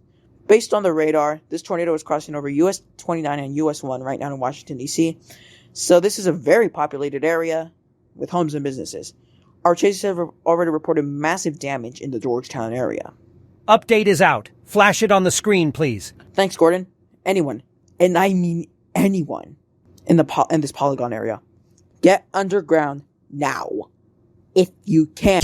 Based on the radar, this tornado is crossing over US 29 and US 1 right now in Washington, D.C. So this is a very populated area with homes and businesses. Our chases have already reported massive damage in the Georgetown area.
Update is out. Flash it on the screen, please.
Thanks, Gordon. Anyone, and I mean anyone, in this polygon area, get underground now, if you can.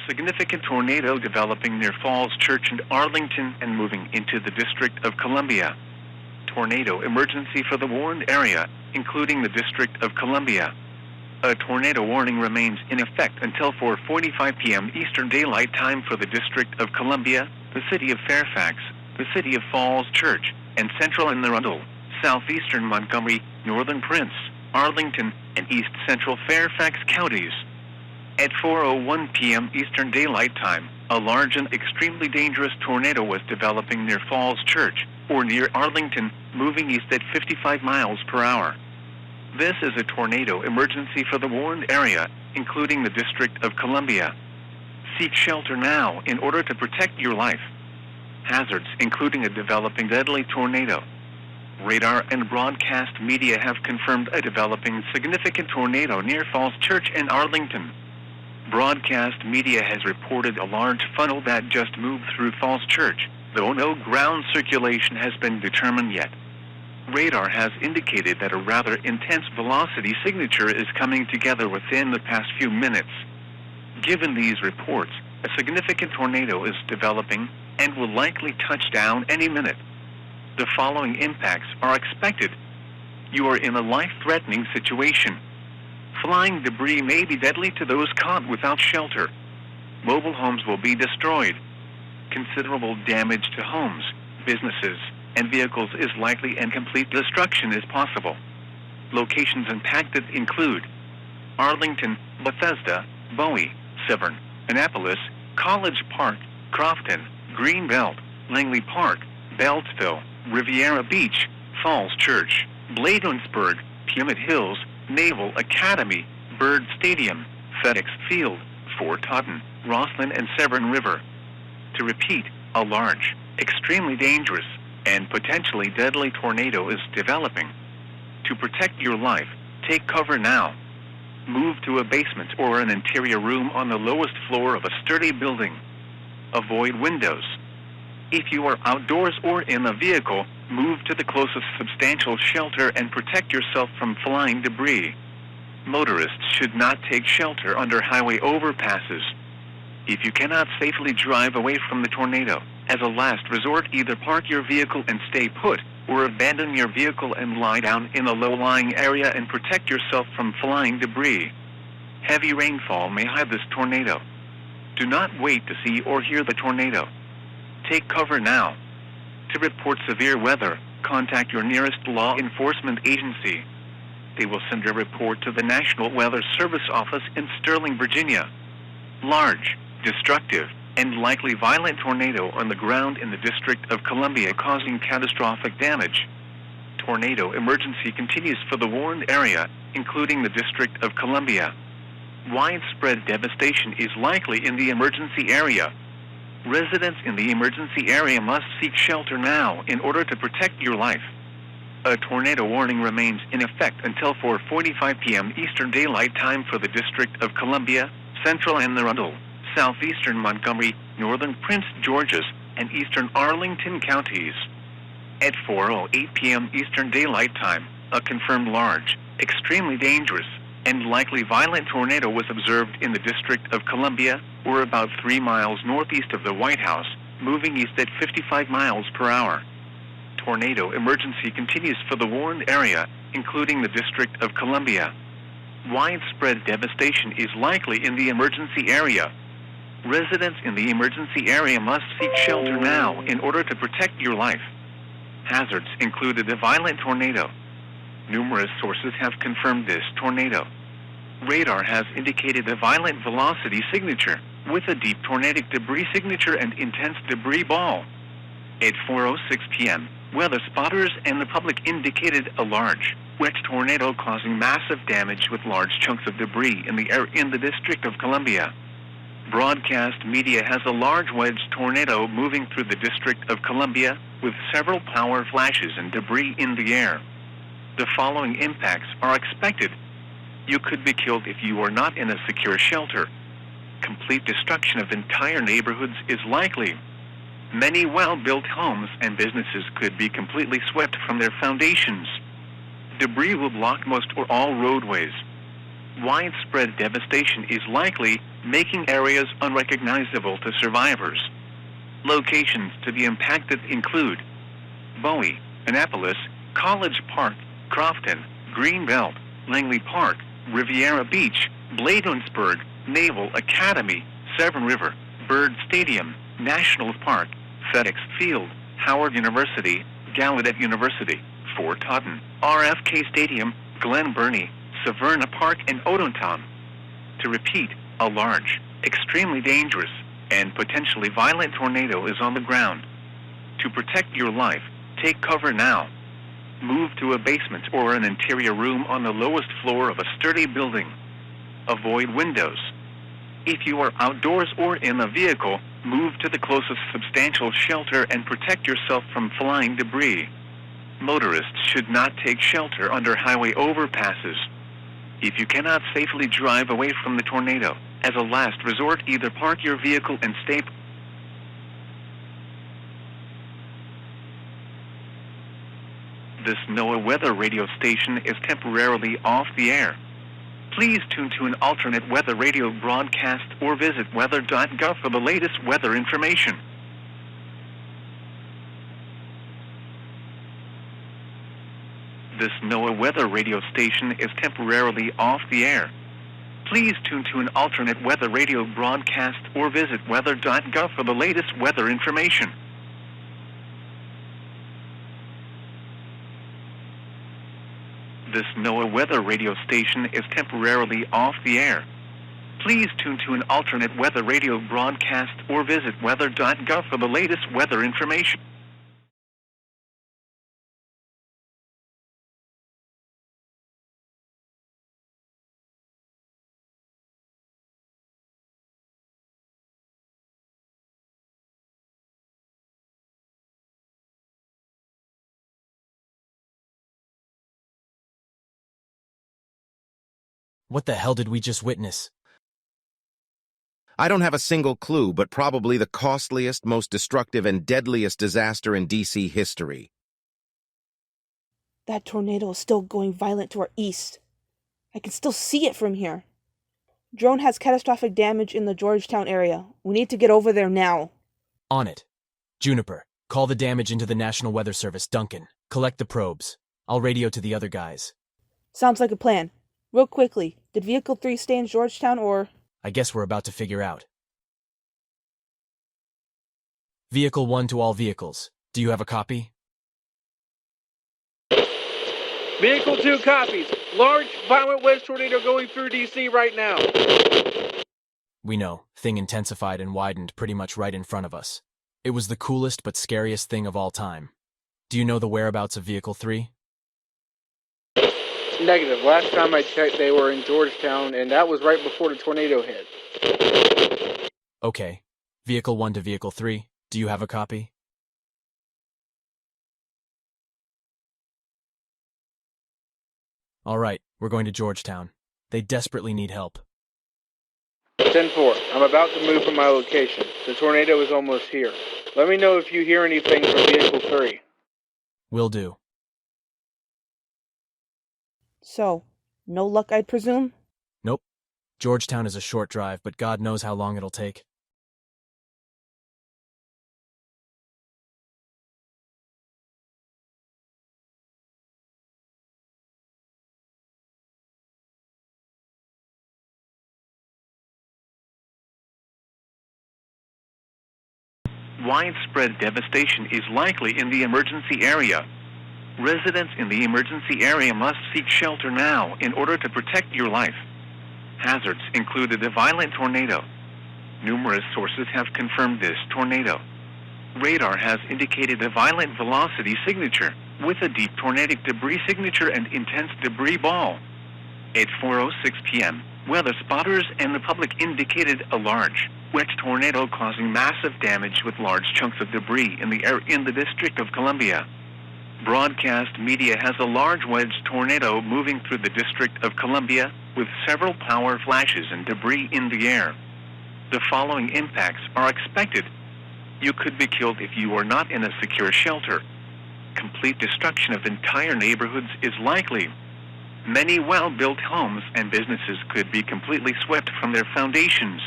Significant tornado developing near Falls Church in Arlington and moving into the District of Columbia. Tornado emergency for the warned area, including the District of Columbia. A tornado warning remains in effect until 4:45 p.m. Eastern Daylight Time for the District of Columbia, the City of Fairfax, the City of Falls Church, and Central and Arundel, Southeastern Montgomery, Northern Prince, Arlington, and East Central Fairfax counties. At 4:01 p.m. Eastern Daylight Time, a large and extremely dangerous tornado was developing near Falls Church, or near Arlington, moving east at 55 miles per hour. This is a tornado emergency for the warned area, including the District of Columbia. Seek shelter now in order to protect your life. Hazards including a developing deadly tornado. Radar and broadcast media have confirmed a developing significant tornado near Falls Church in Arlington. Broadcast media has reported a large funnel that just moved through Falls Church, though no ground circulation has been determined yet. Radar has indicated that a rather intense velocity signature is coming together within the past few minutes. Given these reports, a significant tornado is developing and will likely touch down any minute. The following impacts are expected. You are in a life-threatening situation. Flying debris may be deadly to those caught without shelter. Mobile homes will be destroyed. Considerable damage to homes, businesses, and vehicles is likely, and complete destruction is possible. Locations impacted include Arlington, Bethesda, Bowie, Severn, Annapolis, College Park, Crofton, Greenbelt, Langley Park, Beltsville, Riviera Beach, Falls Church, Bladensburg, Puget Hills, Naval Academy, Byrd Stadium, FedEx Field, Fort Totten, Roslyn, and Severn River. To repeat, a large, extremely dangerous, and potentially deadly tornado is developing. To protect your life, take cover now. Move to a basement or an interior room on the lowest floor of a sturdy building. Avoid windows. If you are outdoors or in a vehicle, move to the closest substantial shelter and protect yourself from flying debris. Motorists should not take shelter under highway overpasses. If you cannot safely drive away from the tornado, as a last resort, either park your vehicle and stay put, or abandon your vehicle and lie down in a low-lying area and protect yourself from flying debris. Heavy rainfall may hide this tornado. Do not wait to see or hear the tornado. Take cover now. To report severe weather, contact your nearest law enforcement agency. They will send a report to the National Weather Service office in Sterling, Virginia. Large, destructive, and likely violent tornado on the ground in the District of Columbia, causing catastrophic damage. Tornado emergency continues for the warned area, including the District of Columbia. Widespread devastation is likely in the emergency area. Residents in the emergency area must seek shelter now in order to protect your life. A tornado warning remains in effect until 4:45 p.m. Eastern Daylight Time for the District of Columbia, Central Anne Arundel, southeastern Montgomery, northern Prince George's, and eastern Arlington counties. At 4:08 p.m. Eastern Daylight Time, a confirmed large, extremely dangerous, and likely violent tornado was observed in the District of Columbia, or about 3 miles northeast of the White House, moving east at 55 miles per hour. Tornado emergency continues for the warned area, including the District of Columbia. Widespread devastation is likely in the emergency area. Residents in the emergency area must seek shelter now in order to protect your life. Hazards included a violent tornado. Numerous sources have confirmed this tornado. Radar has indicated a violent velocity signature, with a deep tornadic debris signature and intense debris ball. At 4:06 p.m., weather spotters and the public indicated a large, wet tornado causing massive damage with large chunks of debris in the air in the District of Columbia. Broadcast media has a large wedge tornado moving through the District of Columbia, with several power flashes and debris in the air. The following impacts are expected. You could be killed if you are not in a secure shelter. Complete destruction of entire neighborhoods is likely. Many well-built homes and businesses could be completely swept from their foundations. Debris will block most or all roadways. Widespread devastation is likely, making areas unrecognizable to survivors. Locations to be impacted include Bowie, Annapolis, College Park, Crofton, Greenbelt, Langley Park, Riviera Beach, Bladensburg, Naval Academy, Severn River, Byrd Stadium, National Park, FedEx Field, Howard University, Gallaudet University, Fort Totten, RFK Stadium, Glen Burnie, Severna Park, and Odenton. To repeat, a large, extremely dangerous, and potentially violent tornado is on the ground. To protect your life, take cover now. move to a basement or an interior room on the lowest floor of a sturdy building. Avoid windows. If you are outdoors or in a vehicle, move to the closest substantial shelter and protect yourself from flying debris. Motorists should not take shelter under highway overpasses. If you cannot safely drive away from the tornado, as a last resort, either park your vehicle and stay. This NOAA weather radio station is temporarily off the air. Please tune to an alternate weather radio broadcast or visit weather.gov for the latest weather information. This NOAA weather radio station is temporarily off the air. Please tune to an alternate weather radio broadcast or visit weather.gov for the latest weather information. This NOAA weather radio station is temporarily off the air. Please tune to an alternate weather radio broadcast or visit weather.gov for the latest weather information.
What the hell did we just witness?
I don't have a single clue, but probably the costliest, most destructive, and deadliest disaster in DC history.
That tornado is still going violent to our east. I can still see it from here. Drone has catastrophic damage in the Georgetown area. We need to get over there now.
On it. Juniper, call the damage into the National Weather Service. Duncan, collect the probes. I'll radio to the other guys.
Sounds like a plan. Real quickly, did Vehicle 3 stay in Georgetown or...
I guess we're about to figure out. Vehicle 1 to all vehicles. Do you have a copy?
Vehicle 2 copies. Large, violent wedge tornado going through DC right now.
We know. Thing intensified and widened pretty much right in front of us. It was the coolest but scariest thing of all time. Do you know the whereabouts of Vehicle 3?
Negative. Last time I checked, they were in Georgetown, and that was right before the tornado hit.
Okay. Vehicle 1 to Vehicle 3. Do you have a copy? All right, we're going to Georgetown. They desperately need help.
10-4. I'm about to move from my location. The tornado is almost here. Let me know if you hear anything from Vehicle 3.
Will do.
So, no luck, I'd presume?
Nope. Georgetown is a short drive, but God knows how long it'll take.
Widespread devastation is likely in the emergency area. Residents in the emergency area must seek shelter now in order to protect your life. Hazards included a violent tornado. Numerous sources have confirmed this tornado. Radar has indicated a violent velocity signature with a deep tornadic debris signature and intense debris ball. At 4:06 p.m., weather spotters and the public indicated a large, wet tornado causing massive damage with large chunks of debris in the District of Columbia. Broadcast media has a large wedge tornado moving through the District of Columbia with several power flashes and debris in the air. The following impacts are expected. You could be killed if you are not in a secure shelter. Complete destruction of entire neighborhoods is likely. Many well-built homes and businesses could be completely swept from their foundations.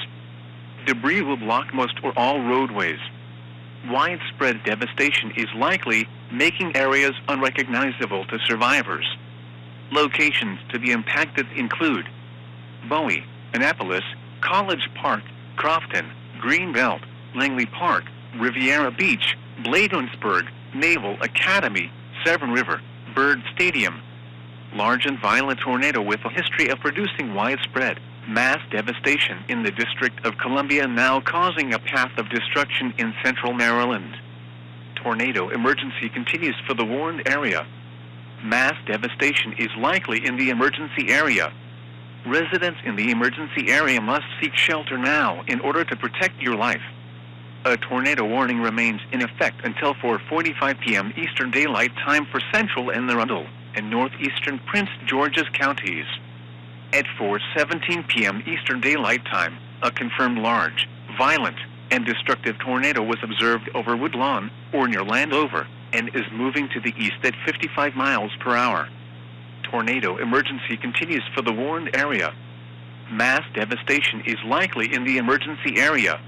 Debris will block most or all roadways. Widespread devastation is likely, making areas unrecognizable to survivors. Locations to be impacted include Bowie, Annapolis, College Park, Crofton, Greenbelt, Langley Park, Riviera Beach, Bladensburg, Naval Academy, Severn River, Byrd Stadium. Large and violent tornado with a history of producing widespread mass devastation in the District of Columbia, now causing a path of destruction in central Maryland. Tornado emergency continues for the warned area. Mass devastation is likely in the emergency area. Residents in the emergency area must seek shelter now in order to protect your life. A tornado warning remains in effect until 4:45 p.m. Eastern Daylight Time for central and Arundel and northeastern Prince George's counties. At 4:17 p.m. Eastern Daylight Time, a confirmed large, violent, and destructive tornado was observed over Woodlawn or near Landover and is moving to the east at 55 miles per hour. Tornado emergency continues for the warned area. Mass devastation is likely in the emergency area.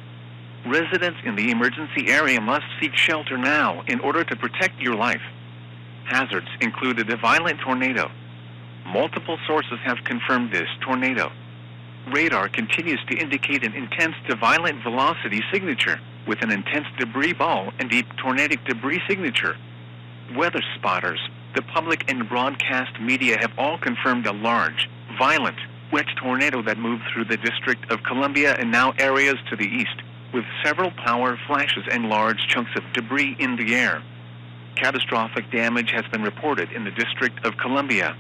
Residents in the emergency area must seek shelter now in order to protect your life. Hazards included a violent tornado. Multiple sources have confirmed this tornado. Radar continues to indicate an intense to violent velocity signature with an intense debris ball and deep tornadic debris signature. Weather spotters, the public and broadcast media have all confirmed a large, violent, wet tornado that moved through the District of Columbia and now areas to the east, with several power flashes and large chunks of debris in the air. Catastrophic damage has been reported in the District of Columbia.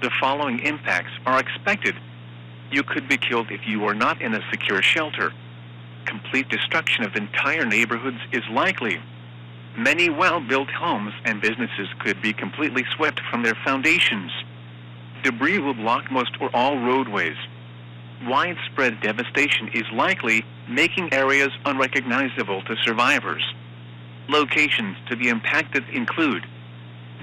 The following impacts are expected. You could be killed if you are not in a secure shelter. Complete destruction of entire neighborhoods is likely. Many well-built homes and businesses could be completely swept from their foundations. Debris will block most or all roadways. Widespread devastation is likely, making areas unrecognizable to survivors. Locations to be impacted include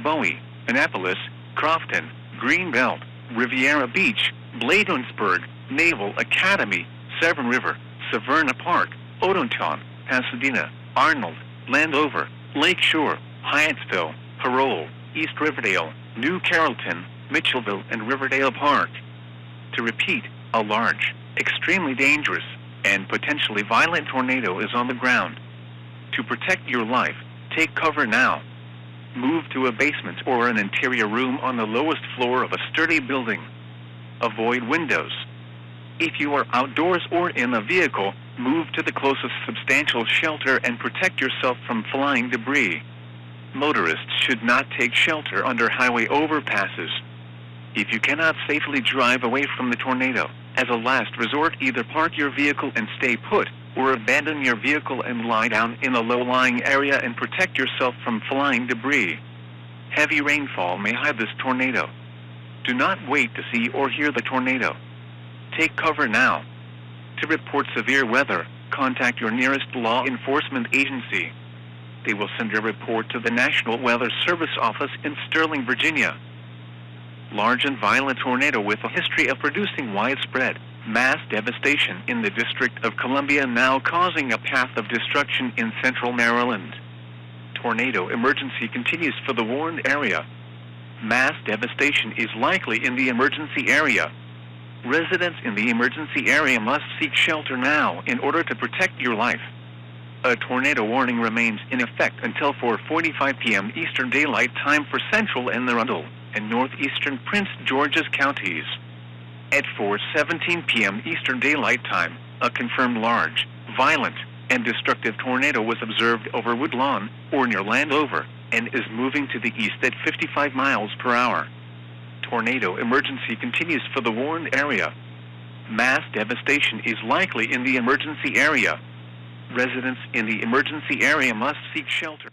Bowie, Annapolis, Crofton, Greenbelt, Riviera Beach, Bladensburg, Naval Academy, Severn River, Severna Park, Odenton, Pasadena, Arnold, Landover, Lakeshore, Hyattsville, Parole, East Riverdale, New Carrollton, Mitchellville, and Riverdale Park. To repeat, a large, extremely dangerous, and potentially violent tornado is on the ground. To protect your life, take cover now. Move to a basement or an interior room on the lowest floor of a sturdy building. Avoid windows. If you are outdoors or in a vehicle, move to the closest substantial shelter and protect yourself from flying debris. Motorists should not take shelter under highway overpasses. If you cannot safely drive away from the tornado, as a last resort, either park your vehicle and stay put, or abandon your vehicle and lie down in a low-lying area and protect yourself from flying debris. Heavy rainfall may hide this tornado. Do not wait to see or hear the tornado. Take cover now. To report severe weather, contact your nearest law enforcement agency. They will send a report to the National Weather Service office in Sterling, Virginia. Large and violent tornado with a history of producing widespread, mass devastation in the District of Columbia, now causing a path of destruction in central Maryland. Tornado emergency continues for the warned area. Mass devastation is likely in the emergency area. Residents in the emergency area must seek shelter now in order to protect your life. A tornado warning remains in effect until 4:45 p.m. Eastern Daylight Time for central and Arundel and northeastern Prince George's counties. At 4:17 p.m. Eastern Daylight Time, a confirmed large, violent, and destructive tornado was observed over Woodlawn or near Landover and is moving to the east at 55 miles per hour. Tornado emergency continues for the warned area. Mass devastation is likely in the emergency area. Residents in the emergency area must seek shelter.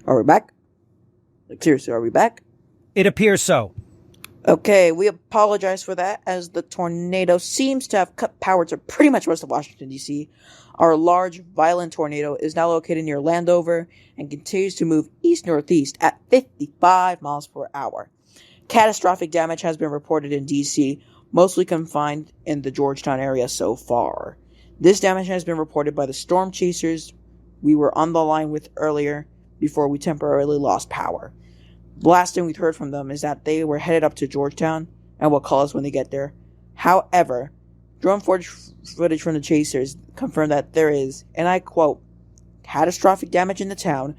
Are we back? Like, seriously, are we back?
It appears so.
Okay, we apologize for that, as the tornado seems to have cut power to pretty much most of Washington, D.C. Our large, violent tornado is now located near Landover and continues to move east-northeast at 55 miles per hour. Catastrophic damage has been reported in D.C., mostly confined in the Georgetown area so far. This damage has been reported by the storm chasers, we were on the line with earlier before we temporarily lost power. The last thing we'd heard from them is that they were headed up to Georgetown and will call us when they get there. However, drone footage from the chasers confirmed that there is, and I quote, catastrophic damage in the town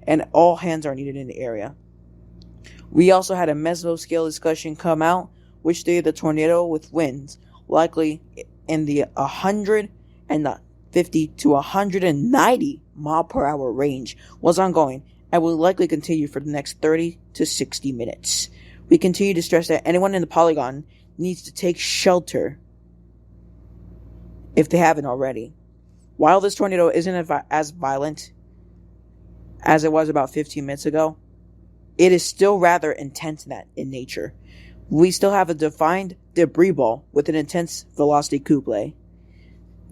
and all hands are needed in the area. We also had a mesoscale discussion come out, which stated the tornado with winds likely in the 150 to 190 mile per hour range was ongoing and will likely continue for the next 30 to 60 minutes. We continue to stress that anyone in the polygon needs to take shelter if they haven't already. While this tornado isn't as violent as it was about 15 minutes ago, it is still rather intense in nature. We still have a defined debris ball with an intense velocity couple.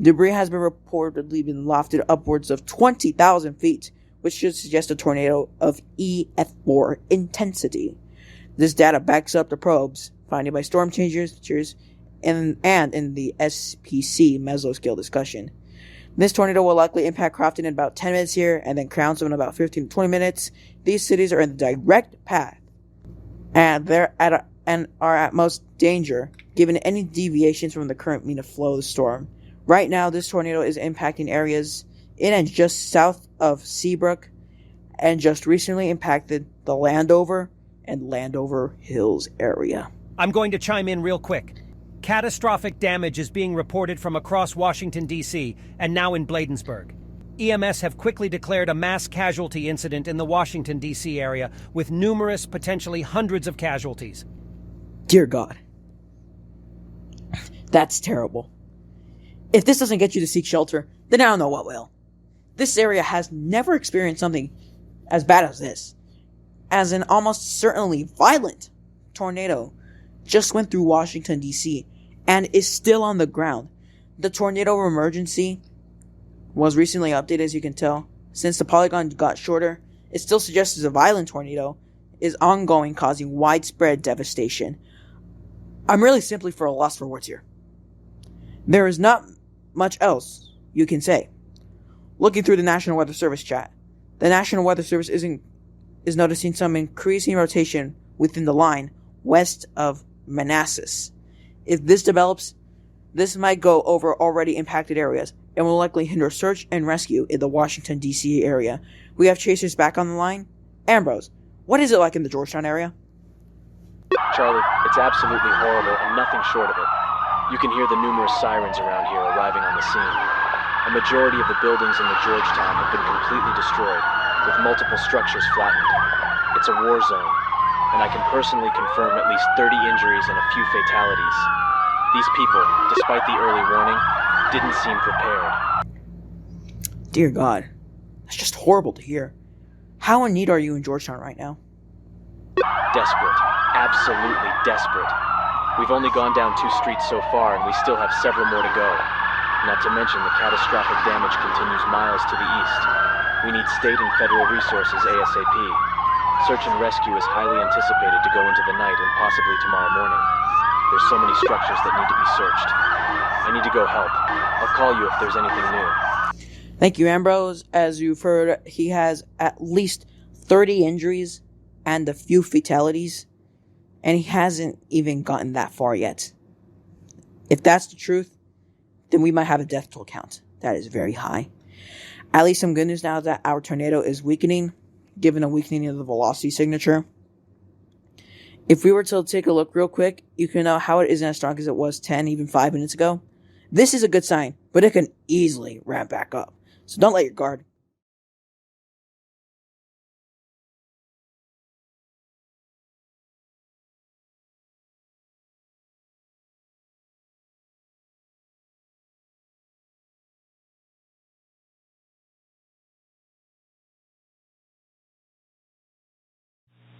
Debris has been reportedly been lofted upwards of 20,000 feet, which should suggest a tornado of EF4 intensity. This data backs up the probes finding by storm changers and in the SPC mesoscale discussion. This tornado will likely impact Crofton in about 10 minutes here, and then Crownsville in about 15 to 20 minutes. These cities are in the direct path, and are at most danger given any deviations from the current mean of flow of the storm. Right now, this tornado is impacting areas in and just south of Seabrook, and just recently impacted the Landover and Landover Hills area.
I'm going to chime in real quick. Catastrophic damage is being reported from across Washington, D.C., and now in Bladensburg. EMS have quickly declared a mass casualty incident in the Washington, D.C. area, with numerous, potentially hundreds of casualties.
Dear God. That's terrible. If this doesn't get you to seek shelter, then I don't know what will. This area has never experienced something as bad as this. As an almost certainly violent tornado just went through Washington, D.C., and is still on the ground. The tornado emergency was recently updated, as you can tell. Since the polygon got shorter, it still suggests a violent tornado is ongoing, causing widespread devastation. I'm really simply for a loss for words here. There is not much else you can say. Looking through the National Weather Service chat, the National Weather Service is noticing some increasing rotation within the line west of Manassas. If this develops, this might go over already impacted areas and will likely hinder search and rescue in the Washington, D.C. area. We have chasers back on the line. Ambrose, what is it like in the Georgetown area?
Charlie, it's absolutely horrible and nothing short of it. You can hear the numerous sirens around here arriving on the scene. A majority of the buildings in the Georgetown have been completely destroyed, with multiple structures flattened. It's a war zone, and I can personally confirm at least 30 injuries and a few fatalities. These people, despite the early warning, didn't seem prepared.
Dear God, that's just horrible to hear. How in need are you in Georgetown right now?
Desperate. Absolutely desperate. We've only gone down 2 streets so far, and we still have several more to go. Not to mention the catastrophic damage continues miles to the east. We need state and federal resources ASAP. Search and rescue is highly anticipated to go into the night and possibly tomorrow morning. There's so many structures that need to be searched. I need to go help. I'll call you if there's anything new.
Thank you, Ambrose. As you've heard, he has at least 30 injuries and a few fatalities, and he hasn't even gotten that far yet. If that's the truth, then we might have a death toll count. That is very high. At least some good news now that our tornado is weakening, given a weakening of the velocity signature. If we were to take a look real quick, you can know how it isn't as strong as it was 10, even 5 minutes ago. This is a good sign, but it can easily ramp back up. So don't let your guard.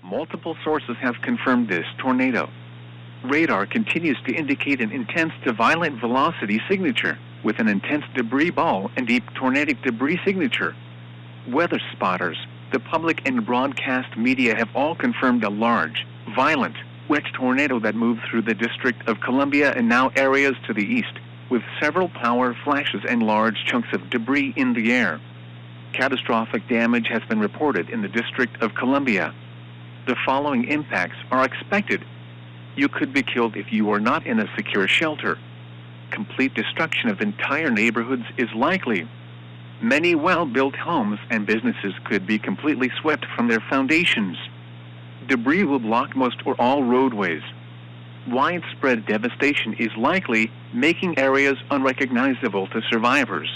Multiple sources have confirmed this tornado. Radar continues to indicate an intense to violent velocity signature with an intense debris ball and deep tornadic debris signature. Weather spotters, the public and broadcast media have all confirmed a large, violent, wedge tornado that moved through the District of Columbia and now areas to the east, with several power flashes and large chunks of debris in the air. Catastrophic damage has been reported in the District of Columbia. The following impacts are expected. You could be killed if you are not in a secure shelter. Complete destruction of entire neighborhoods is likely. Many well-built homes and businesses could be completely swept from their foundations. Debris will block most or all roadways. Widespread devastation is likely, making areas unrecognizable to survivors.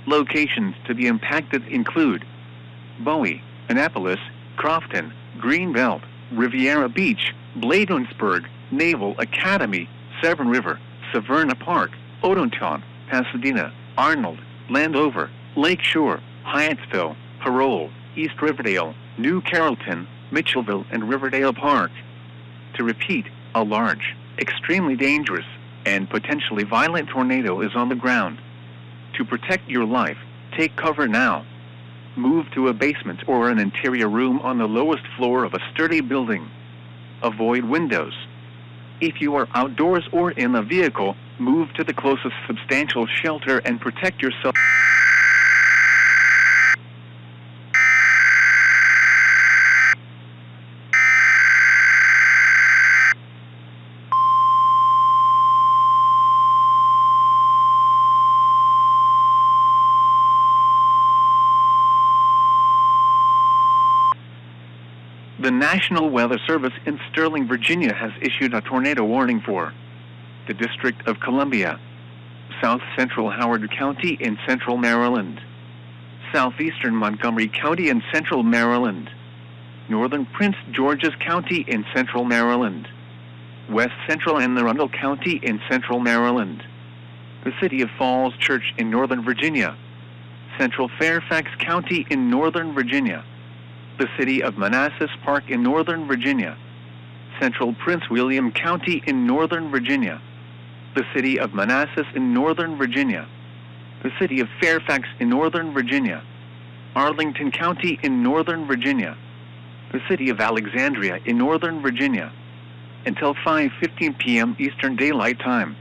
Locations to be impacted include Bowie, Annapolis, Crofton, Greenbelt, Riviera Beach, Bladensburg, Naval Academy, Severn River, Severna Park, Odenton, Pasadena, Arnold, Landover, Lakeshore, Hyattsville, Parole, East Riverdale, New Carrollton, Mitchellville, and Riverdale Park. To repeat, a large, extremely dangerous, and potentially violent tornado is on the ground. To protect your life, take cover now. Move to a basement or an interior room on the lowest floor of a sturdy building. Avoid windows. If you are outdoors or in a vehicle, move to the closest substantial shelter and protect yourself. The National Weather Service in Sterling, Virginia has issued a tornado warning for the District of Columbia, South Central Howard County in central Maryland, southeastern Montgomery County in central Maryland, northern Prince George's County in central Maryland, west central Anne Arundel County in central Maryland, the city of Falls Church in northern Virginia, central Fairfax County in northern Virginia, the city of Manassas Park in northern Virginia, central Prince William County in northern Virginia, the city of Manassas in northern Virginia, the city of Fairfax in northern Virginia, Arlington County in northern Virginia, the city of Alexandria in northern Virginia, until 5:15 p.m. Eastern Daylight Time.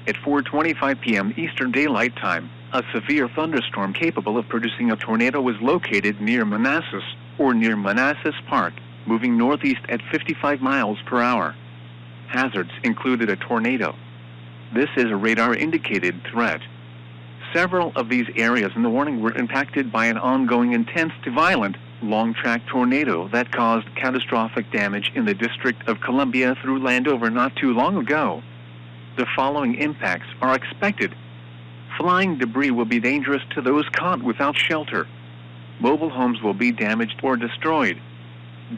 At 4:25 p.m. Eastern Daylight Time, a severe thunderstorm capable of producing a tornado was located near Manassas or near Manassas Park, moving northeast at 55 miles per hour. Hazards included a tornado. This is a radar-indicated threat. Several of these areas in the warning were impacted by an ongoing intense to violent, long-track tornado that caused catastrophic damage in the District of Columbia through Landover not too long ago. The following impacts are expected. Flying debris will be dangerous to those caught without shelter. Mobile homes will be damaged or destroyed.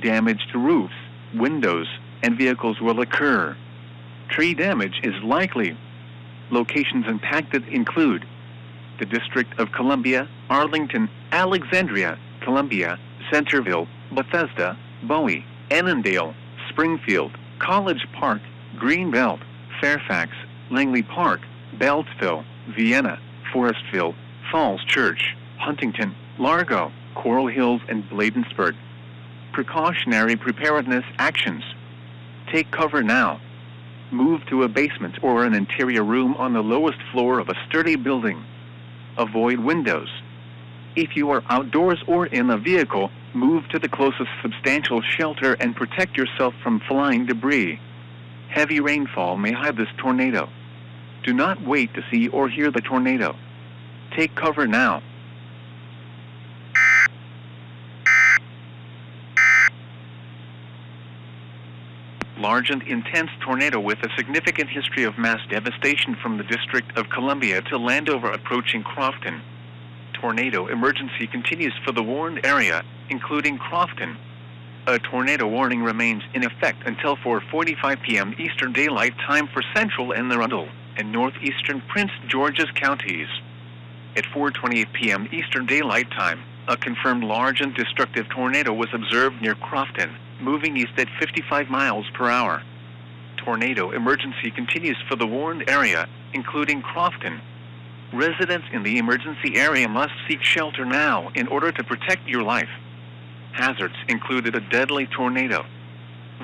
Damage to roofs, windows, and vehicles will occur. Tree damage is likely. Locations impacted include the District of Columbia, Arlington, Alexandria, Columbia, Centerville, Bethesda, Bowie, Annandale, Springfield, College Park, Greenbelt, Fairfax, Langley Park, Beltsville, Vienna, Forestville, Falls Church, Huntington, Largo, Coral Hills, and Bladensburg. Precautionary preparedness actions. Take cover now. Move to a basement or an interior room on the lowest floor of a sturdy building. Avoid windows. If you are outdoors or in a vehicle, move to the closest substantial shelter and protect yourself from flying debris. Heavy rainfall may hide this tornado. Do not wait to see or hear the tornado. Take cover now. Large and intense tornado with a significant history of mass devastation from the District of Columbia to Landover approaching Crofton. Tornado emergency continues for the warned area, including Crofton. A tornado warning remains in effect until 4:45 p.m. Eastern Daylight Time for central Anne Arundel and northeastern Prince George's counties. At 4:28 p.m. Eastern Daylight Time, a confirmed large and destructive tornado was observed near Crofton, moving east at 55 miles per hour. Tornado emergency continues for the warned area, including Crofton. Residents in the emergency area must seek shelter now in order to protect your life. Hazards included a deadly tornado.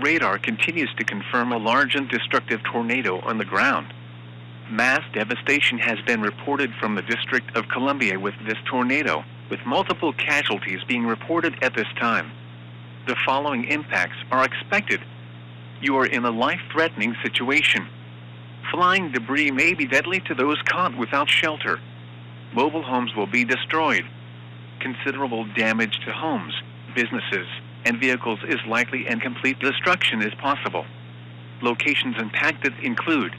Radar continues to confirm a large and destructive tornado on the ground. Mass devastation has been reported from the District of Columbia with this tornado, with multiple casualties being reported at this time. The following impacts are expected. You are in a life-threatening situation. Flying debris may be deadly to those caught without shelter. Mobile homes will be destroyed. Considerable damage to homes, businesses, and vehicles is likely, and complete destruction is possible. Locations impacted include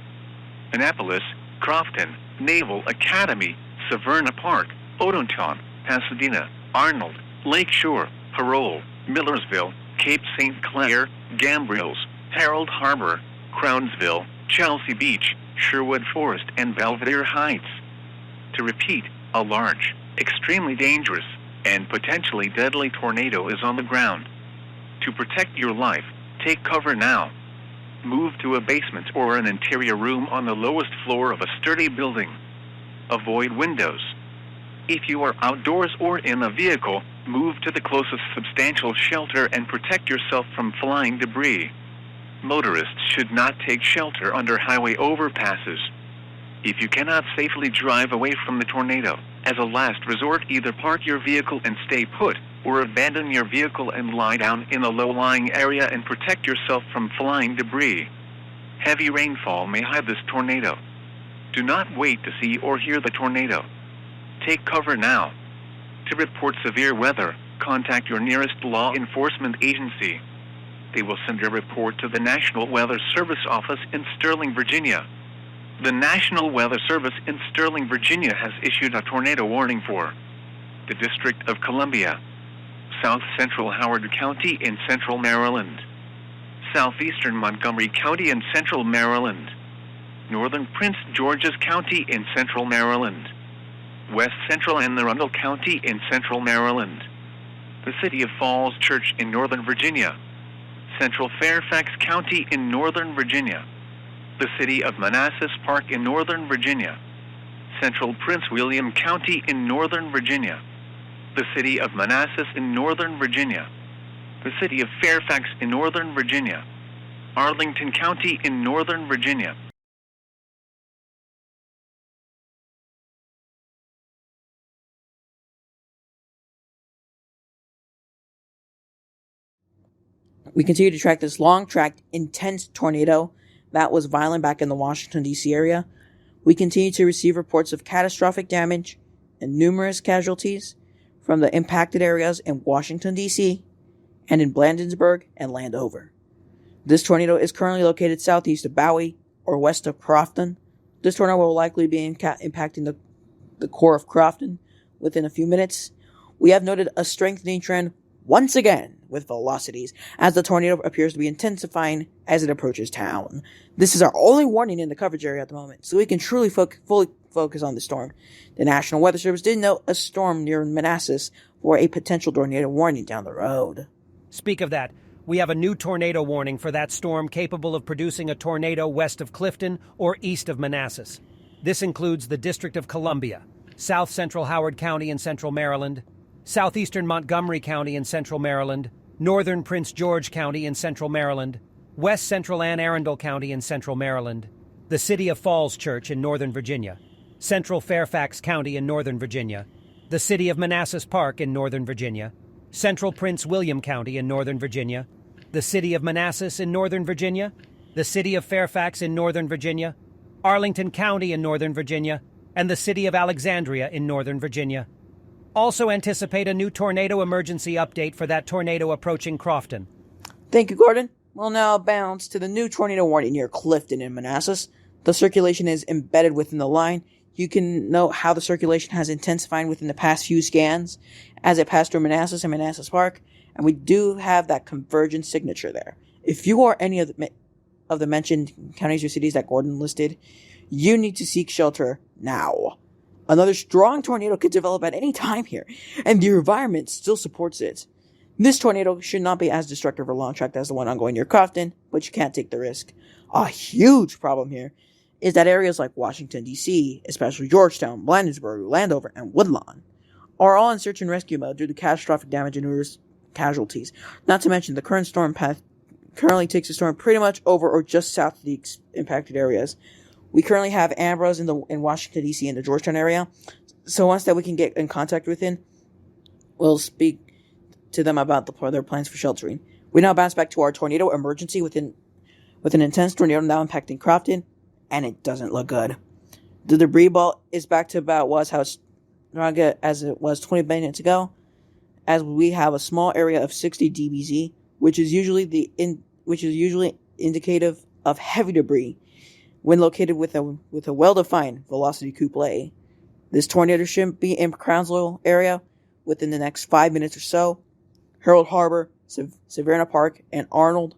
Annapolis, Crofton, Naval Academy, Severna Park, Odenton, Pasadena, Arnold, Lakeshore, Parole, Millersville, Cape St. Clair, Gambriels, Harold Harbor, Crownsville, Chelsea Beach, Sherwood Forest, and Belvedere Heights. To repeat, a large, extremely dangerous, and potentially deadly tornado is on the ground. To protect your life, take cover now. Move to a basement or an interior room on the lowest floor of a sturdy building. Avoid windows. If you are outdoors or in a vehicle, move to the closest substantial shelter and protect yourself from flying debris. Motorists should not take shelter under highway overpasses. If you cannot safely drive away from the tornado, as a last resort, either park your vehicle and stay put, or abandon your vehicle and lie down in a low-lying area and protect yourself from flying debris. Heavy rainfall may hide this tornado. Do not wait to see or hear the tornado. Take cover now. To report severe weather, contact your nearest law enforcement agency. They will send a report to the National Weather Service office in Sterling, Virginia. The National Weather Service in Sterling, Virginia has issued a tornado warning for the District of Columbia, South Central Howard County in Central Maryland, Southeastern Montgomery County in Central Maryland, Northern Prince George's County in Central Maryland, West Central Anne Arundel County in Central Maryland, the City of Falls Church in Northern Virginia, Central Fairfax County in Northern Virginia, the City of Manassas Park in Northern Virginia, Central Prince William County in Northern Virginia, the City of Manassas in Northern Virginia, the City of Fairfax in Northern Virginia, Arlington County in Northern Virginia.
We continue to track this long-tracked, intense tornado that was violent back in the Washington, D.C. area. We continue to receive reports of catastrophic damage and numerous casualties from the impacted areas in Washington, D.C. and in Bladensburg and Landover. This tornado is currently located southeast of Bowie or west of Crofton. This tornado will likely be impacting the core of Crofton within a few minutes. We have noted a strengthening trend once again with velocities as the tornado appears to be intensifying as it approaches town. This is our only warning in the coverage area at the moment, so we can truly fully focus on the storm. The National Weather Service did note a storm near Manassas for a potential tornado warning down the road.
Speak of that, we have a new tornado warning for that storm capable of producing a tornado west of Clifton or east of Manassas. This includes the District of Columbia, South Central Howard County in Central Maryland, Southeastern Montgomery County in Central Maryland, Northern Prince George County in Central Maryland, West Central Anne Arundel County in Central Maryland, the City of Falls Church in Northern Virginia, Central Fairfax County in Northern Virginia, the City of Manassas Park in Northern Virginia, Central Prince William County in Northern Virginia, the City of Manassas in Northern Virginia, the City of Fairfax in Northern Virginia, Arlington County in Northern Virginia, and the City of Alexandria in Northern Virginia. Also anticipate a new tornado emergency update for that tornado approaching Crofton.
Thank you, Gordon. We'll now bounce to the new tornado warning near Clifton in Manassas. The circulation is embedded within the line. You can note how the circulation has intensified within the past few scans as it passed through Manassas and Manassas Park, and we do have that convergence signature there. If you are any of the mentioned counties or cities that Gordon listed, you need to seek shelter now. Another strong tornado could develop at any time here, and the environment still supports it. This tornado should not be as destructive or long-tracked as the one ongoing near Crofton, but you can't take the risk. A huge problem here is that areas like Washington, D.C., especially Georgetown, Bladensburg, Landover, and Woodlawn, are all in search and rescue mode due to catastrophic damage and numerous casualties. Not to mention, the current storm path currently takes the storm pretty much over or just south of the impacted areas. We currently have Ambrose in Washington, D.C. in the Georgetown area. So once that we can get in contact with him, We'll speak to them about their plans for sheltering. We now bounce back to our tornado emergency with an intense tornado now impacting Crofton, and it doesn't look good. The debris ball is back to about how strong as it was 20 minutes ago, as we have a small area of 60 dBz, which is usually indicative of heavy debris when located with a well-defined velocity couple. This tornado shouldn't be in Crownslow area within the next 5 minutes or so. Herald Harbor, Savannah Park, and Arnold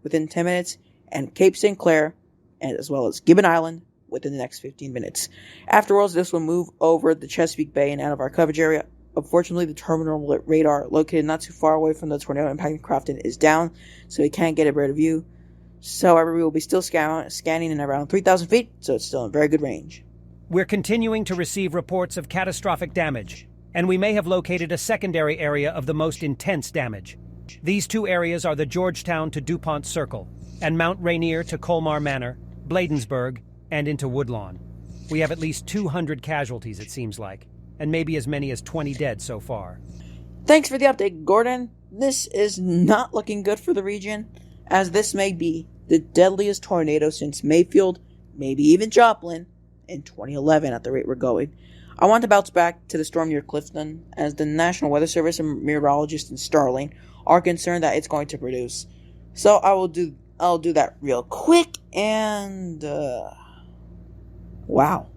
within 10 minutes, and Cape St. Clair, and as well as Gibbon Island within the next 15 minutes. Afterwards, this will move over the Chesapeake Bay and out of our coverage area. Unfortunately, the terminal radar located not too far away from the tornado impacting Crofton is down, so we can't get a better view. However, we will be still scanning in around 3,000 feet, so it's still in very good range.
We're continuing to receive reports of catastrophic damage, and we may have located a secondary area of the most intense damage. These two areas are the Georgetown to DuPont Circle, and Mount Rainier to Colmar Manor, Bladensburg, and into Woodlawn. We have at least 200 casualties, it seems like, and maybe as many as 20 dead so far.
Thanks for the update, Gordon. This is not looking good for the region, as this may be the deadliest tornado since Mayfield, maybe even Joplin, in 2011 at the rate we're going. I want to bounce back to the storm near Clifton, as the National Weather Service and meteorologists in Starling are concerned that it's going to produce. So I'll do that real quick, and wow.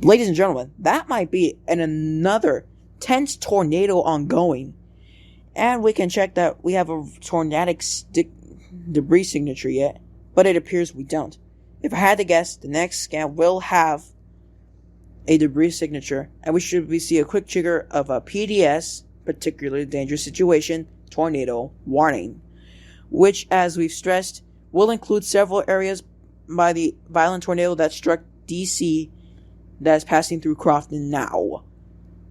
Ladies and gentlemen, that might be another tense tornado ongoing. And we can check that we have a tornadic debris signature yet, but it appears we don't. If I had to guess, the next scan will have a debris signature, and we should see a quick trigger of a PDS, particularly dangerous situation, tornado warning, which, as we've stressed, will include several areas by the violent tornado that struck DC that is passing through Crofton now.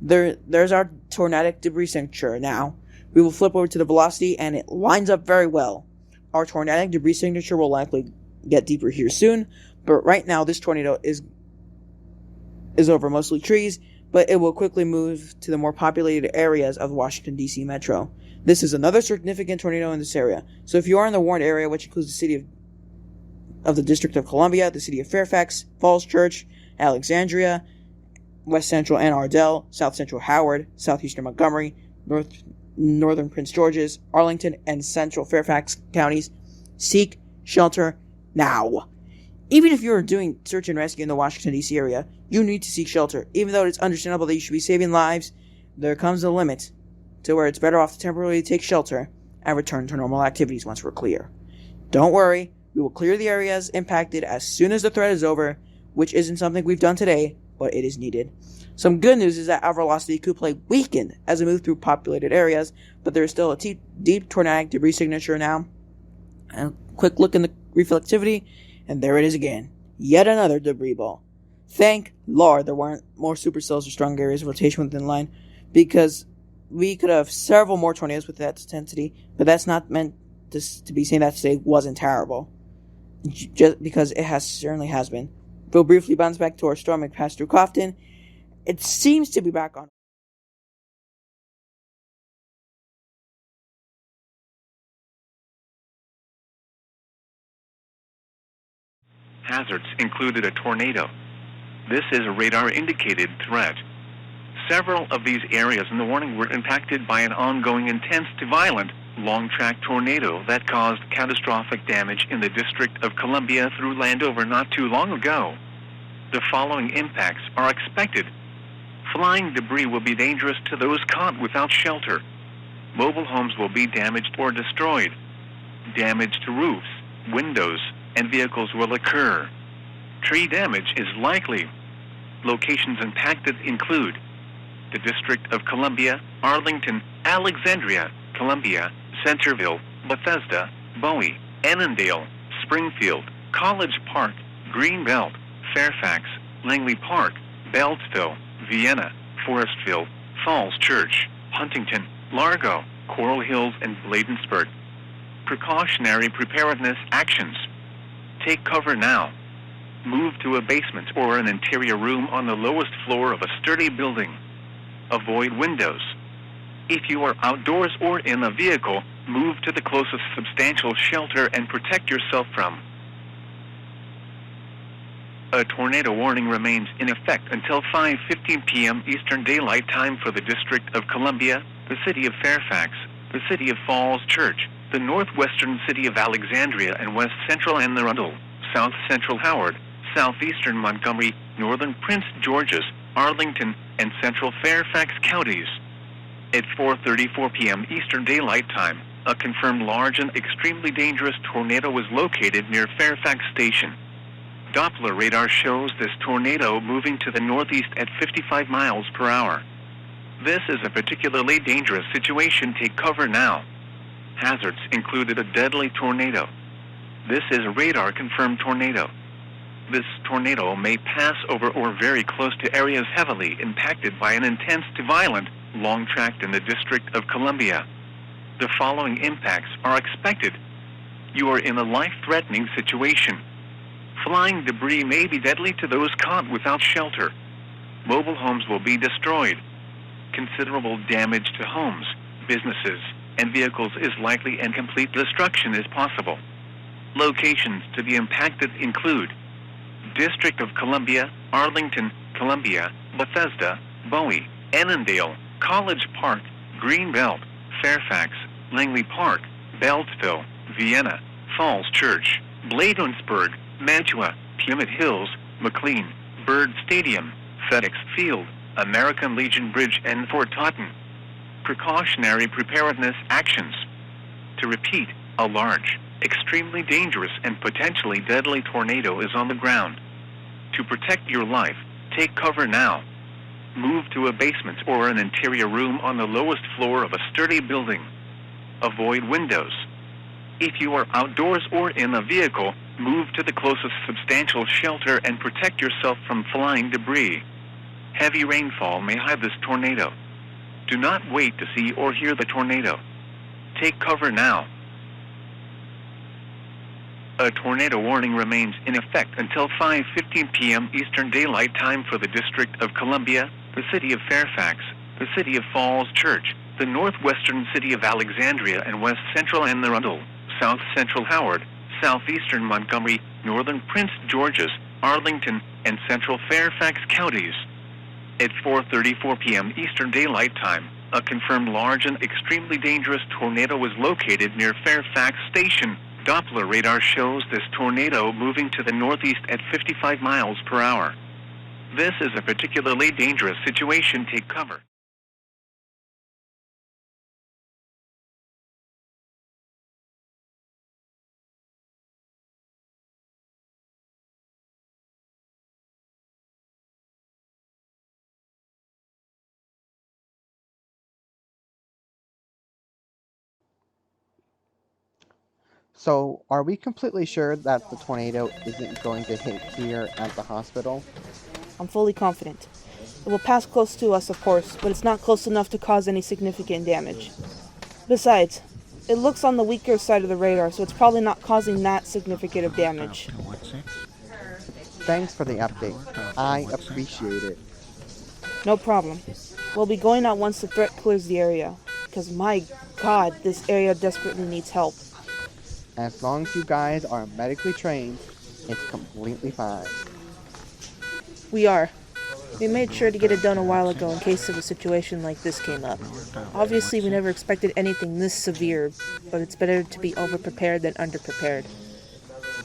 There's our tornadic debris signature now. We will flip over to the velocity, and it lines up very well. Our tornadic debris signature will likely get deeper here soon, but right now this tornado is over mostly trees, but it will quickly move to the more populated areas of the Washington, D.C. metro. This is another significant tornado in this area, so if you are in the warned area, which includes the city of the District of Columbia, the city of Fairfax, Falls Church, Alexandria, West Central Ann Ardell, South Central Howard, Southeastern Montgomery, Northern Prince George's, Arlington, and Central Fairfax counties, seek shelter now. Even if you are doing search and rescue in the Washington, D.C. area, you need to seek shelter. Even though it's understandable that you should be saving lives, there comes a limit to where it's better off to temporarily take shelter and return to normal activities once we're clear. Don't worry, we will clear the areas impacted as soon as the threat is over, which isn't something we've done today, but it is needed. Some good news is that our velocity couple weakened as we move through populated areas, but there is still a deep tornadic debris signature now. And a quick look in the reflectivity, and there it is again. Yet another debris ball. Thank Lord there weren't more supercells or strong areas of rotation within line, because we could have several more tornadoes with that intensity, but that's not meant to be saying that today wasn't terrible. Just because it certainly has been. We'll briefly bounce back to our storm and pass through Crofton. It seems to be back on.
Hazards included a tornado. This is a radar-indicated threat. Several of these areas in the warning were impacted by an ongoing intense to violent long-track tornado that caused catastrophic damage in the District of Columbia through Landover not too long ago. The following impacts are expected. Flying debris will be dangerous to those caught without shelter. Mobile homes will be damaged or destroyed. Damage to roofs, windows, and vehicles will occur. Tree damage is likely. Locations impacted include the District of Columbia, Arlington, Alexandria, Columbia, Centerville, Bethesda, Bowie, Annandale, Springfield, College Park, Greenbelt, Fairfax, Langley Park, Beltsville, Vienna, Forestville, Falls Church, Huntington, Largo, Coral Hills, and Bladensburg. Precautionary preparedness actions. Take cover now. Move to a basement or an interior room on the lowest floor of a sturdy building. Avoid windows. If you are outdoors or in a vehicle, move to the closest substantial shelter and protect yourself from. A tornado warning remains in effect until 5:15 p.m. Eastern Daylight Time for the District of Columbia, the City of Fairfax, the City of Falls Church, the northwestern city of Alexandria and west central Anne Arundel, south central Howard, southeastern Montgomery, northern Prince George's, Arlington, and central Fairfax counties. At 4:34 p.m. Eastern Daylight Time, a confirmed large and extremely dangerous tornado was located near Fairfax Station. Doppler radar shows this tornado moving to the northeast at 55 miles per hour. This is a particularly dangerous situation. Take cover now. Hazards included a deadly tornado. This is a radar-confirmed tornado. This tornado may pass over or very close to areas heavily impacted by an intense to violent long tract in the District of Columbia. The following impacts are expected. You are in a life-threatening situation. Flying debris may be deadly to those caught without shelter. Mobile homes will be destroyed. Considerable damage to homes, businesses, and vehicles is likely and complete destruction is possible. Locations to be impacted include District of Columbia, Arlington, Columbia, Bethesda, Bowie, Annandale, College Park, Greenbelt, Fairfax, Langley Park, Beltsville, Vienna, Falls Church, Bladensburg, Mantua, Plymouth Hills, McLean, Bird Stadium, FedEx Field, American Legion Bridge, and Fort Totten. Precautionary preparedness actions. To repeat, a large, extremely dangerous and potentially deadly tornado is on the ground. To protect your life, take cover now. Move to a basement or an interior room on the lowest floor of a sturdy building. Avoid windows. If you are outdoors or in a vehicle, move to the closest substantial shelter and protect yourself from flying debris. Heavy rainfall may hide this tornado. Do not wait to see or hear the tornado. Take cover now. A tornado warning remains in effect until 5:15 p.m. Eastern Daylight Time for the District of Columbia, the City of Fairfax, the City of Falls Church, the northwestern city of Alexandria and west central Anne Arundel, south central Howard, southeastern Montgomery, northern Prince George's, Arlington, and central Fairfax counties. At 4:34 p.m. Eastern Daylight Time, a confirmed large and extremely dangerous tornado was located near Fairfax Station. Doppler radar shows this tornado moving to the northeast at 55 miles per hour. This is a particularly dangerous situation. Take cover.
So, are we completely sure that the tornado isn't going to hit here at the hospital?
I'm fully confident. It will pass close to us, of course, but it's not close enough to cause any significant damage. Besides, it looks on the weaker side of the radar, so it's probably not causing that significant of damage.
Thanks for the update. I appreciate it.
No problem. We'll be going out once the threat clears the area, because my God, this area desperately needs help.
As long as you guys are medically trained, it's completely fine.
We are. We made sure to get it done a while ago in case of a situation like this came up. Obviously, we never expected anything this severe, but it's better to be overprepared than underprepared.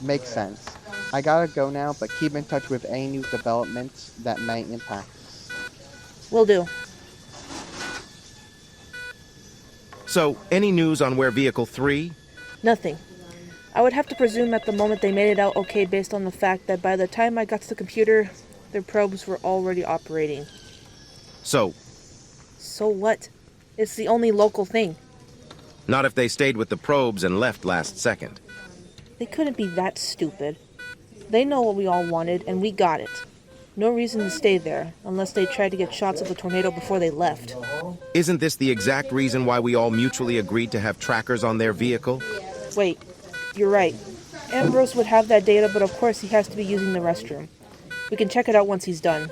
Makes sense. I gotta go now, but keep in touch with any new developments that may impact us.
Will do.
So, any news on where Vehicle 3?
Nothing. I would have to presume at the moment they made it out okay based on the fact that by the time I got to the computer, their probes were already operating.
So
what? It's the only local thing.
Not if they stayed with the probes and left last second.
They couldn't be that stupid. They know what we all wanted, and we got it. No reason to stay there, unless they tried to get shots of the tornado before they left.
Isn't this the exact reason why we all mutually agreed to have trackers on their vehicle?
Wait, you're right. Ambrose would have that data, but of course he has to be using the restroom. We can check it out once he's done.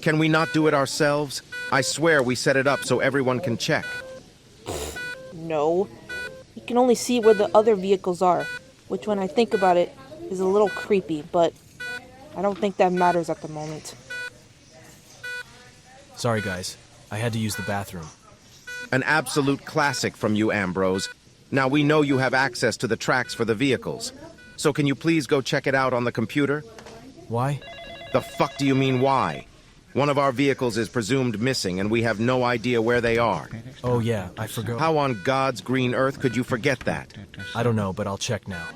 Can we not do it ourselves? I swear we set it up so everyone can check.
No. You can only see where the other vehicles are, which when I think about it is a little creepy, but I don't think that matters at the moment.
Sorry, guys. I had to use the bathroom.
An absolute classic from you, Ambrose. Now we know you have access to the tracks for the vehicles. So can you please go check it out on the computer?
Why?
The fuck do you mean why? One of our vehicles is presumed missing and we have no idea where they are.
Oh yeah, I forgot.
How on God's green earth could you forget that?
I don't know, but I'll check now.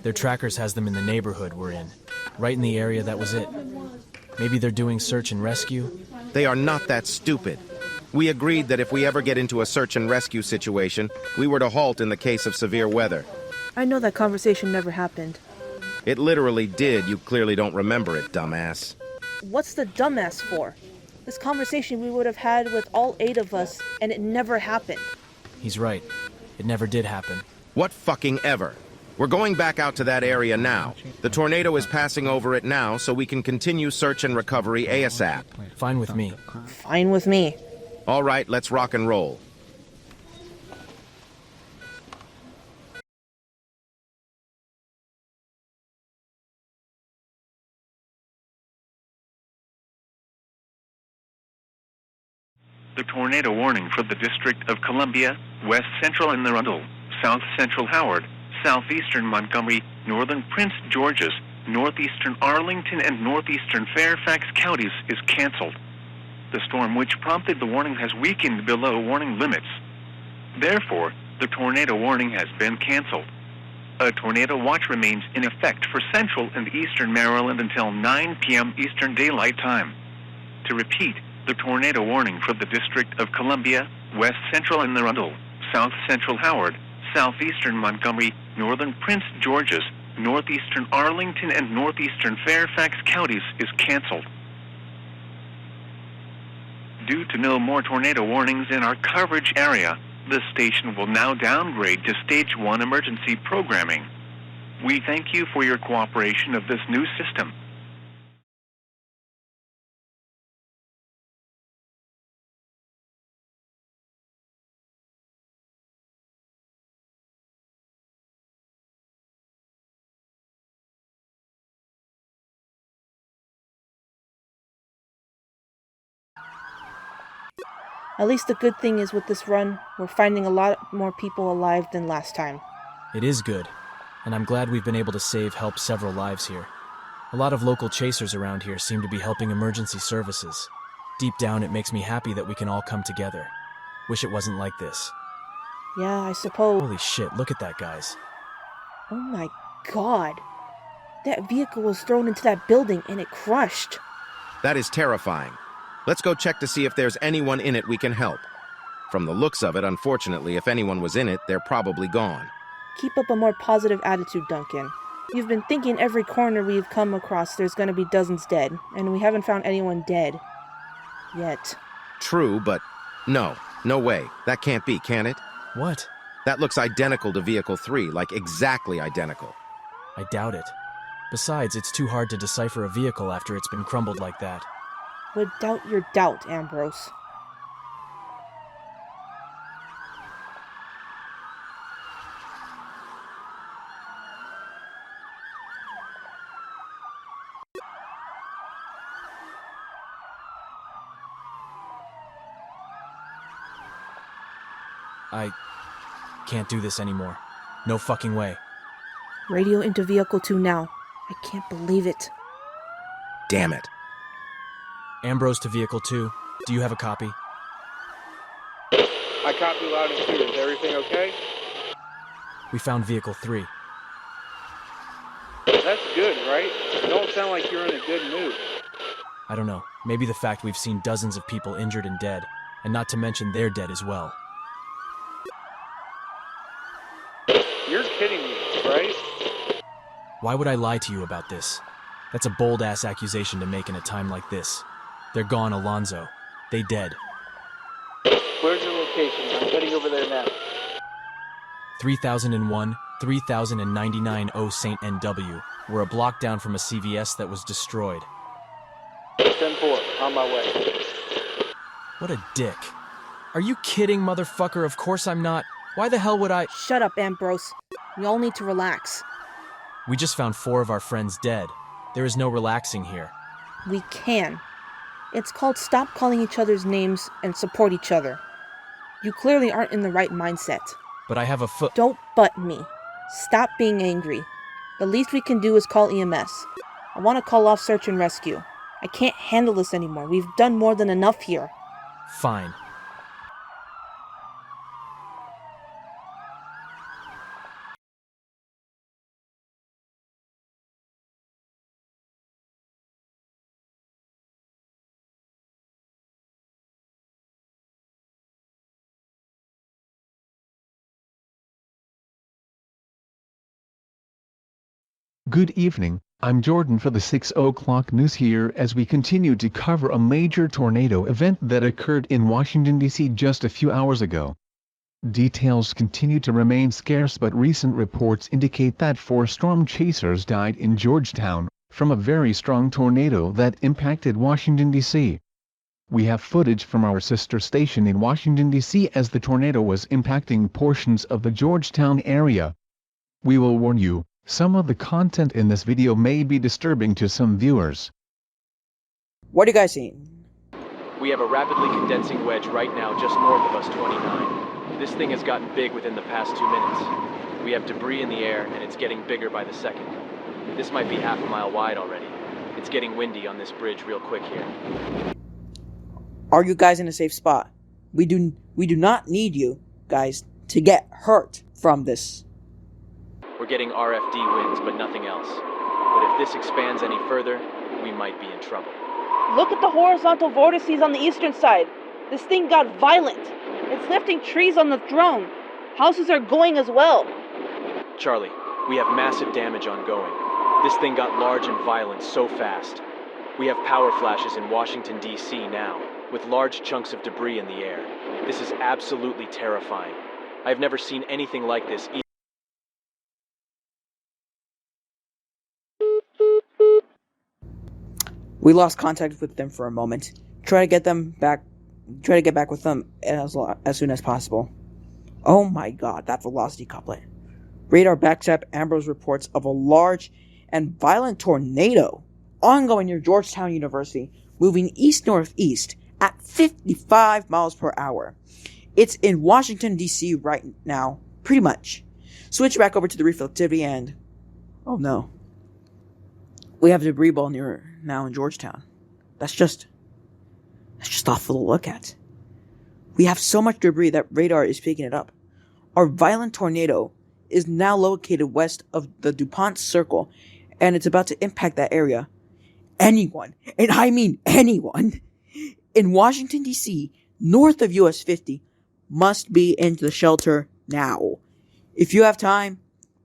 Their trackers has them in the neighborhood we're in. Right in the area that was it. Maybe they're doing search and rescue?
They are not that stupid. We agreed that if we ever get into a search and rescue situation, we were to halt in the case of severe weather.
I know that conversation never happened.
It literally did. You clearly don't remember it, dumbass.
What's the dumbass for? This conversation we would have had with all 8 of us, and it never happened.
He's right. It never did happen.
What fucking ever? We're going back out to that area now. The tornado is passing over it now, so we can continue search and recovery ASAP.
Fine with me.
Fine with me.
All right, let's rock and roll.
The tornado warning for the District of Columbia, West Central and Arundel, South Central Howard, Southeastern Montgomery, Northern Prince George's, Northeastern Arlington, and Northeastern Fairfax counties is canceled. The storm which prompted the warning has weakened below warning limits. Therefore, the tornado warning has been canceled. A tornado watch remains in effect for Central and Eastern Maryland until 9 p.m. Eastern Daylight Time. To repeat, the tornado warning for the District of Columbia, West Central and Arundel, South Central Howard, Southeastern Montgomery, Northern Prince George's, Northeastern Arlington, and Northeastern Fairfax counties is canceled. Due to no more tornado warnings in our coverage area, the station will now downgrade to Stage 1 emergency programming. We thank you for your cooperation of this new system.
At least the good thing is with this run, we're finding a lot more people alive than last time.
It is good, and I'm glad we've been able to help several lives here. A lot of local chasers around here seem to be helping emergency services. Deep down, it makes me happy that we can all come together. Wish it wasn't like this.
Yeah, I suppose.
Holy shit, look at that, guys.
Oh my god. That vehicle was thrown into that building and it crushed.
That is terrifying. Let's go check to see if there's anyone in it we can help. From the looks of it, unfortunately, if anyone was in it, they're probably gone.
Keep up a more positive attitude, Duncan. You've been thinking every corner we've come across there's gonna be dozens dead, and we haven't found anyone dead. Yet.
True, but no way. That can't be, can it?
What?
That looks identical to Vehicle 3, like exactly identical.
I doubt it. Besides, it's too hard to decipher a vehicle after it's been crumbled like that.
Would doubt your doubt, Ambrose.
I can't do this anymore. No fucking way.
Radio into Vehicle 2 now. I can't believe it.
Damn it.
Ambrose to Vehicle 2. Do you have a copy?
I copy loud and clear. Is everything okay?
We found Vehicle 3.
That's good, right? You don't sound like you're in a good mood.
I don't know. Maybe the fact we've seen dozens of people injured and dead, and not to mention they're dead as well.
You're kidding me, right?
Why would I lie to you about this? That's a bold-ass accusation to make in a time like this. They're gone, Alonzo. They dead.
Where's your location? I'm heading over there now.
3001, 3099 O St. NW, We're a block down from a CVS that was destroyed.
10-4, on my way.
What a dick. Are you kidding, motherfucker? Of course I'm not. Why the hell would I?
Shut up, Ambrose. We all need to relax.
We just found 4 of our friends dead. There is no relaxing here.
We can. It's called stop calling each other's names and support each other. You clearly aren't in the right mindset.
But I have a foot.
Don't butt me. Stop being angry. The least we can do is call EMS. I want to call off search and rescue. I can't handle this anymore. We've done more than enough here.
Fine.
Good evening, I'm Jordan for the 6 o'clock news here as we continue to cover a major tornado event that occurred in Washington, D.C. just a few hours ago. Details continue to remain scarce, but recent reports indicate that 4 storm chasers died in Georgetown from a very strong tornado that impacted Washington, D.C. We have footage from our sister station in Washington, D.C. as the tornado was impacting portions of the Georgetown area. We will warn you, some of the content in this video may be disturbing to some viewers.
What are you guys seeing?
We have a rapidly condensing wedge right now just north of us 29. This thing has gotten big within the past 2 minutes. We have debris in the air and it's getting bigger by the second. This might be half a mile wide already. It's getting windy on this bridge real quick here.
Are you guys in a safe spot? We do not need you guys to get hurt from this.
We're getting RFD winds, but nothing else. But if this expands any further, we might be in trouble.
Look at the horizontal vortices on the eastern side. This thing got violent. It's lifting trees on the drone. Houses are going as well.
Charlie, we have massive damage ongoing. This thing got large and violent so fast. We have power flashes in Washington, D.C. now, with large chunks of debris in the air. This is absolutely terrifying. I've never seen anything like this.
We lost contact with them for a moment. Try to get back with them as soon as possible. Oh my god, that velocity couplet. Radar backs up Ambrose reports of a large and violent tornado ongoing near Georgetown University, moving east-northeast at 55 miles per hour. It's in Washington, D.C. right now, pretty much. Switch back over to the reflectivity and... oh no. We have a debris ball now in Georgetown. That's just awful to look at. We have so much debris that radar is picking it up. Our violent tornado is now located west of the DuPont Circle, and it's about to impact that area. Anyone, and I mean anyone, in Washington, D.C., north of US 50, must be into the shelter now. If you have time,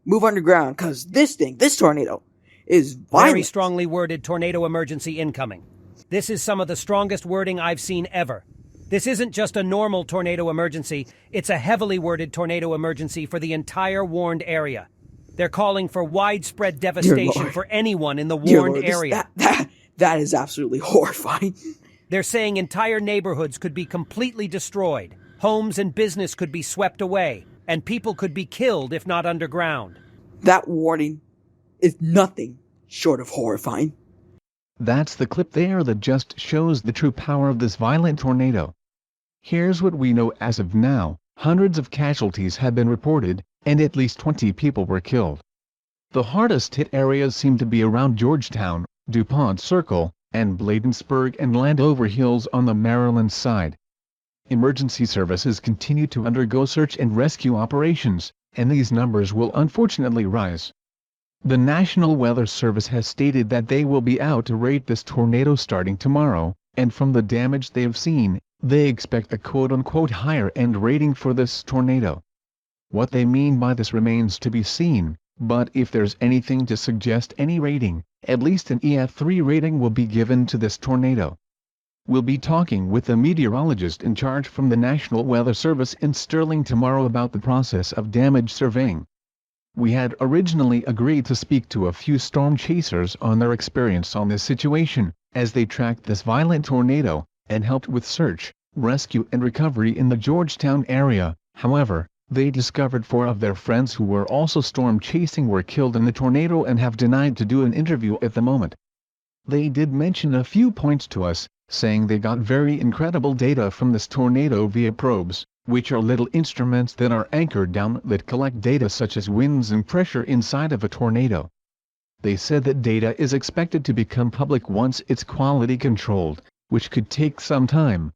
move underground, because this tornado, is violent.
Very strongly worded tornado emergency incoming. This is some of the strongest wording I've seen ever. This isn't just a normal tornado emergency, it's a heavily worded tornado emergency for the entire warned area. They're calling for widespread devastation for anyone in the warned area.
That is absolutely horrifying.
They're saying entire neighborhoods could be completely destroyed, homes and business could be swept away, and people could be killed if not underground.
That warning is nothing short of horrifying.
That's the clip there that just shows the true power of this violent tornado. Here's what we know as of now. Hundreds of casualties have been reported, and at least 20 people were killed. The hardest hit areas seem to be around Georgetown, DuPont Circle, and Bladensburg and Landover Hills on the Maryland side. Emergency services continue to undergo search and rescue operations, and these numbers will unfortunately rise. The National Weather Service has stated that they will be out to rate this tornado starting tomorrow, and from the damage they have seen, they expect a quote-unquote higher-end rating for this tornado. What they mean by this remains to be seen, but if there's anything to suggest any rating, at least an EF3 rating will be given to this tornado. We'll be talking with the meteorologist in charge from the National Weather Service in Sterling tomorrow about the process of damage surveying. We had originally agreed to speak to a few storm chasers on their experience on this situation, as they tracked this violent tornado, and helped with search, rescue and recovery in the Georgetown area. However, they discovered 4 of their friends who were also storm chasing were killed in the tornado and have denied to do an interview at the moment. They did mention a few points to us, saying they got very incredible data from this tornado via probes, which are little instruments that are anchored down that collect data such as winds and pressure inside of a tornado. They said that data is expected to become public once it's quality controlled, which could take some time.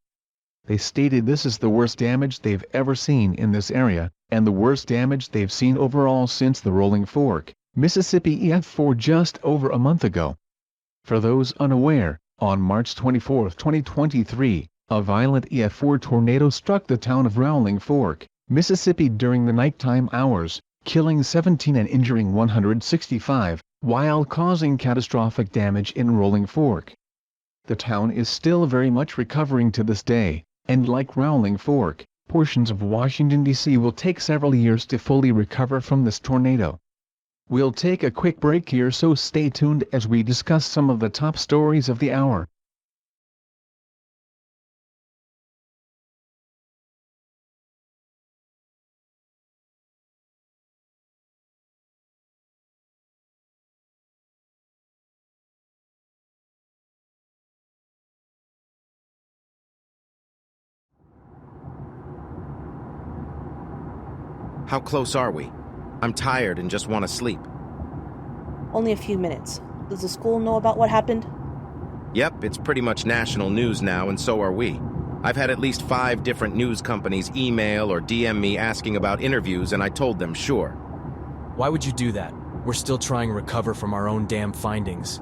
They stated this is the worst damage they've ever seen in this area, and the worst damage they've seen overall since the Rolling Fork, Mississippi EF4 just over a month ago. For those unaware, on March 24, 2023, a violent EF4 tornado struck the town of Rolling Fork, Mississippi during the nighttime hours, killing 17 and injuring 165, while causing catastrophic damage in Rolling Fork. The town is still very much recovering to this day, and like Rolling Fork, portions of Washington, D.C. will take several years to fully recover from this tornado. We'll take a quick break here, so stay tuned as we discuss some of the top stories of the hour.
How close are we? I'm tired and just want to sleep.
Only a few minutes. Does the school know about what happened?
Yep, it's pretty much national news now, and so are we. I've had at least 5 different news companies email or DM me asking about interviews, and I told them sure.
Why would you do that? We're still trying to recover from our own damn findings.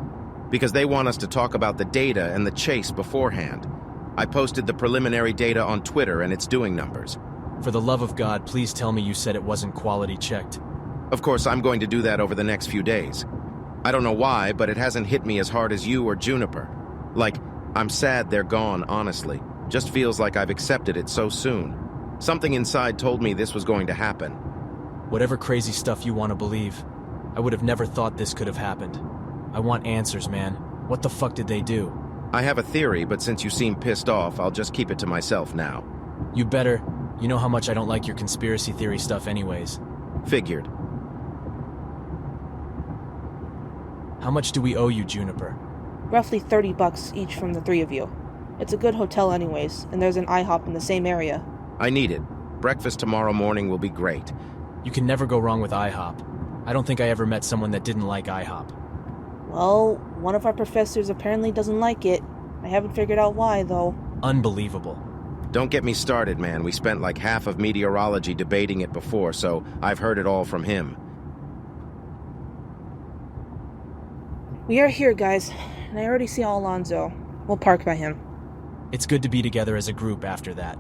Because they want us to talk about the data and the chase beforehand. I posted the preliminary data on Twitter, and it's doing numbers.
For the love of God, please tell me you said it wasn't quality checked.
Of course, I'm going to do that over the next few days. I don't know why, but it hasn't hit me as hard as you or Juniper. Like, I'm sad they're gone, honestly. Just feels like I've accepted it so soon. Something inside told me this was going to happen.
Whatever crazy stuff you want to believe, I would have never thought this could have happened. I want answers, man. What the fuck did they do?
I have a theory, but since you seem pissed off, I'll just keep it to myself now.
You better. You know how much I don't like your conspiracy theory stuff anyways.
Figured.
How much do we owe you, Juniper?
Roughly $30 each from the 3 of you. It's a good hotel anyways, and there's an IHOP in the same area.
I need it. Breakfast tomorrow morning will be great.
You can never go wrong with IHOP. I don't think I ever met someone that didn't like IHOP.
Well, one of our professors apparently doesn't like it. I haven't figured out why, though.
Unbelievable.
Don't get me started, man. We spent like half of meteorology debating it before, so I've heard it all from him.
We are here, guys, and I already see Alonzo. We'll park by him.
It's good to be together as a group after that.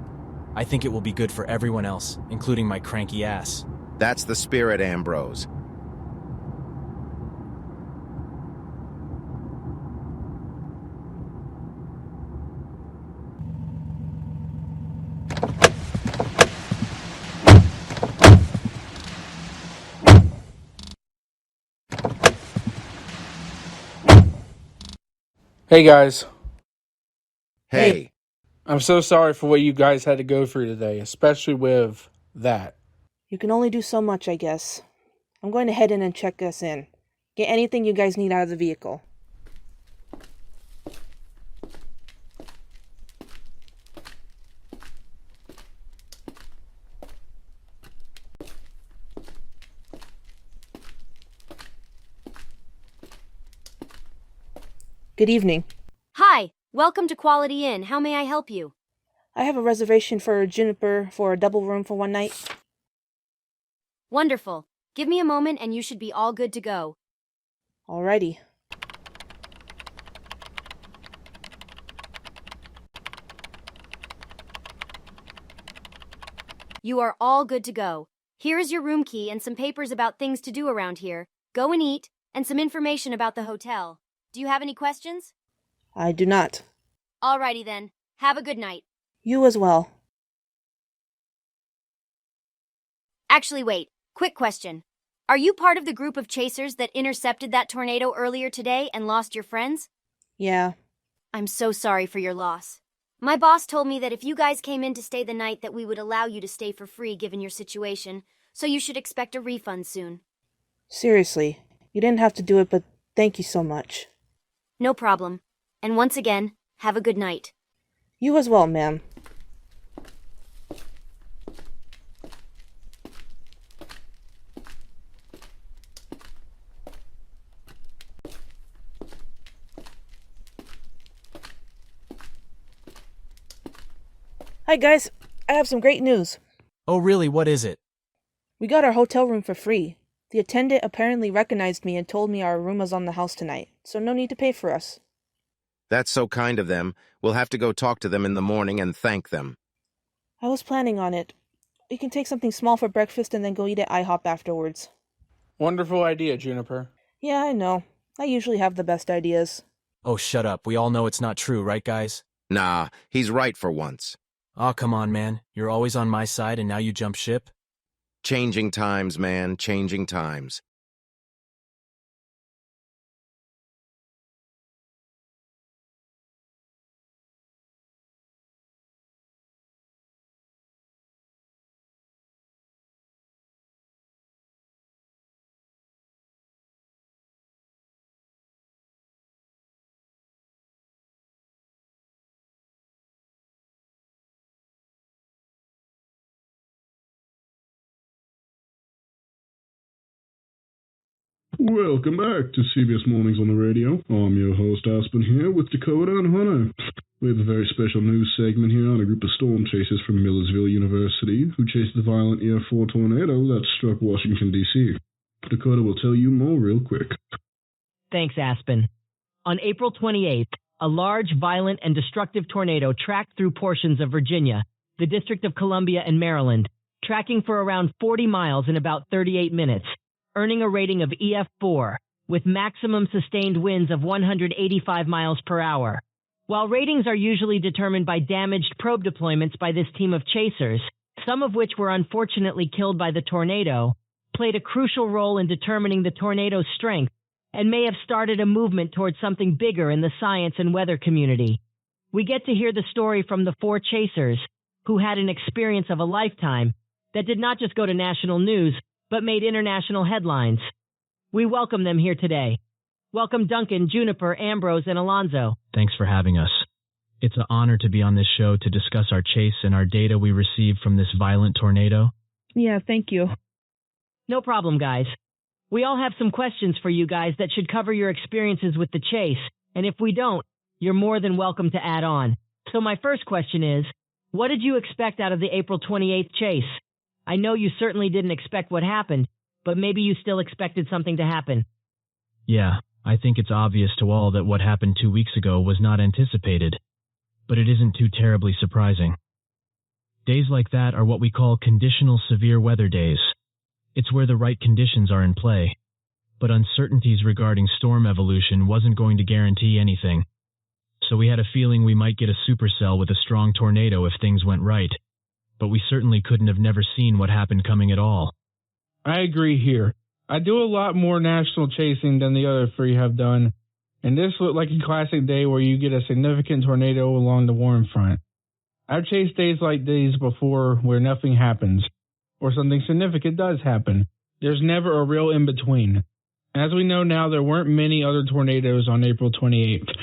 I think it will be good for everyone else, including my cranky ass.
That's the spirit, Ambrose.
Hey guys.
Hey.
I'm so sorry for what you guys had to go through today, especially with that.
You can only do so much, I guess. I'm going to head in and check us in. Get anything you guys need out of the vehicle. Good evening.
Hi, welcome to Quality Inn. How may I help you?
I have a reservation for Juniper for a double room for one night.
Wonderful. Give me a moment and you should be all good to go.
Alrighty.
You are all good to go. Here is your room key and some papers about things to do around here. Go and eat, and some information about the hotel. Do you have any questions?
I do not.
Alrighty then. Have a good night.
You as well.
Actually, wait. Quick question. Are you part of the group of chasers that intercepted that tornado earlier today and lost your friends?
Yeah.
I'm so sorry for your loss. My boss told me that if you guys came in to stay the night that we would allow you to stay for free given your situation, so you should expect a refund soon.
Seriously, you didn't have to do it, but thank you so much.
No problem. And once again, have a good night.
You as well, ma'am. Hi guys, I have some great news.
Oh really, what is it?
We got our hotel room for free. The attendant apparently recognized me and told me our room was on the house tonight, so no need to pay for us.
That's so kind of them. We'll have to go talk to them in the morning and thank them.
I was planning on it. We can take something small for breakfast and then go eat at IHOP afterwards.
Wonderful idea, Juniper.
Yeah, I know. I usually have the best ideas.
Oh, shut up. We all know it's not true, right, guys?
Nah, he's right for once.
Oh, come on, man. You're always on my side and now you jump ship?
Changing times, man, changing times.
Welcome back to CBS Mornings on the Radio. I'm your host Aspen here with Dakota and Hunter. We have a very special news segment here on a group of storm chasers from Millersville University who chased the violent EF4 tornado that struck Washington, D.C. Dakota will tell you more real quick.
Thanks, Aspen. On April 28th, a large, violent, and destructive tornado tracked through portions of Virginia, the District of Columbia, and Maryland, tracking for around 40 miles in about 38 minutes. Earning a rating of EF4, with maximum sustained winds of 185 miles per hour. While ratings are usually determined by damaged probe deployments by this team of chasers, some of which were unfortunately killed by the tornado, played a crucial role in determining the tornado's strength and may have started a movement towards something bigger in the science and weather community. We get to hear the story from the 4 chasers, who had an experience of a lifetime that did not just go to national news, but made international headlines. We welcome them here today. Welcome Duncan, Juniper, Ambrose, and Alonzo.
Thanks for having us. It's an honor to be on this show to discuss our chase and our data we received from this violent tornado.
Yeah, thank you.
No problem, guys. We all have some questions for you guys that should cover your experiences with the chase, and if we don't, you're more than welcome to add on. So my first question is, what did you expect out of the April 28th chase? I know you certainly didn't expect what happened, but maybe you still expected something to happen.
Yeah, I think it's obvious to all that what happened 2 weeks ago was not anticipated, but it isn't too terribly surprising. Days like that are what we call conditional severe weather days. It's where the right conditions are in play, but uncertainties regarding storm evolution wasn't going to guarantee anything. So we had a feeling we might get a supercell with a strong tornado if things went right. But we certainly couldn't have never seen what happened coming at all.
I agree here. I do a lot more national chasing than the other 3 have done, and this looked like a classic day where you get a significant tornado along the warm front. I've chased days like these before where nothing happens, or something significant does happen. There's never a real in-between. As we know now, there weren't many other tornadoes on April 28th,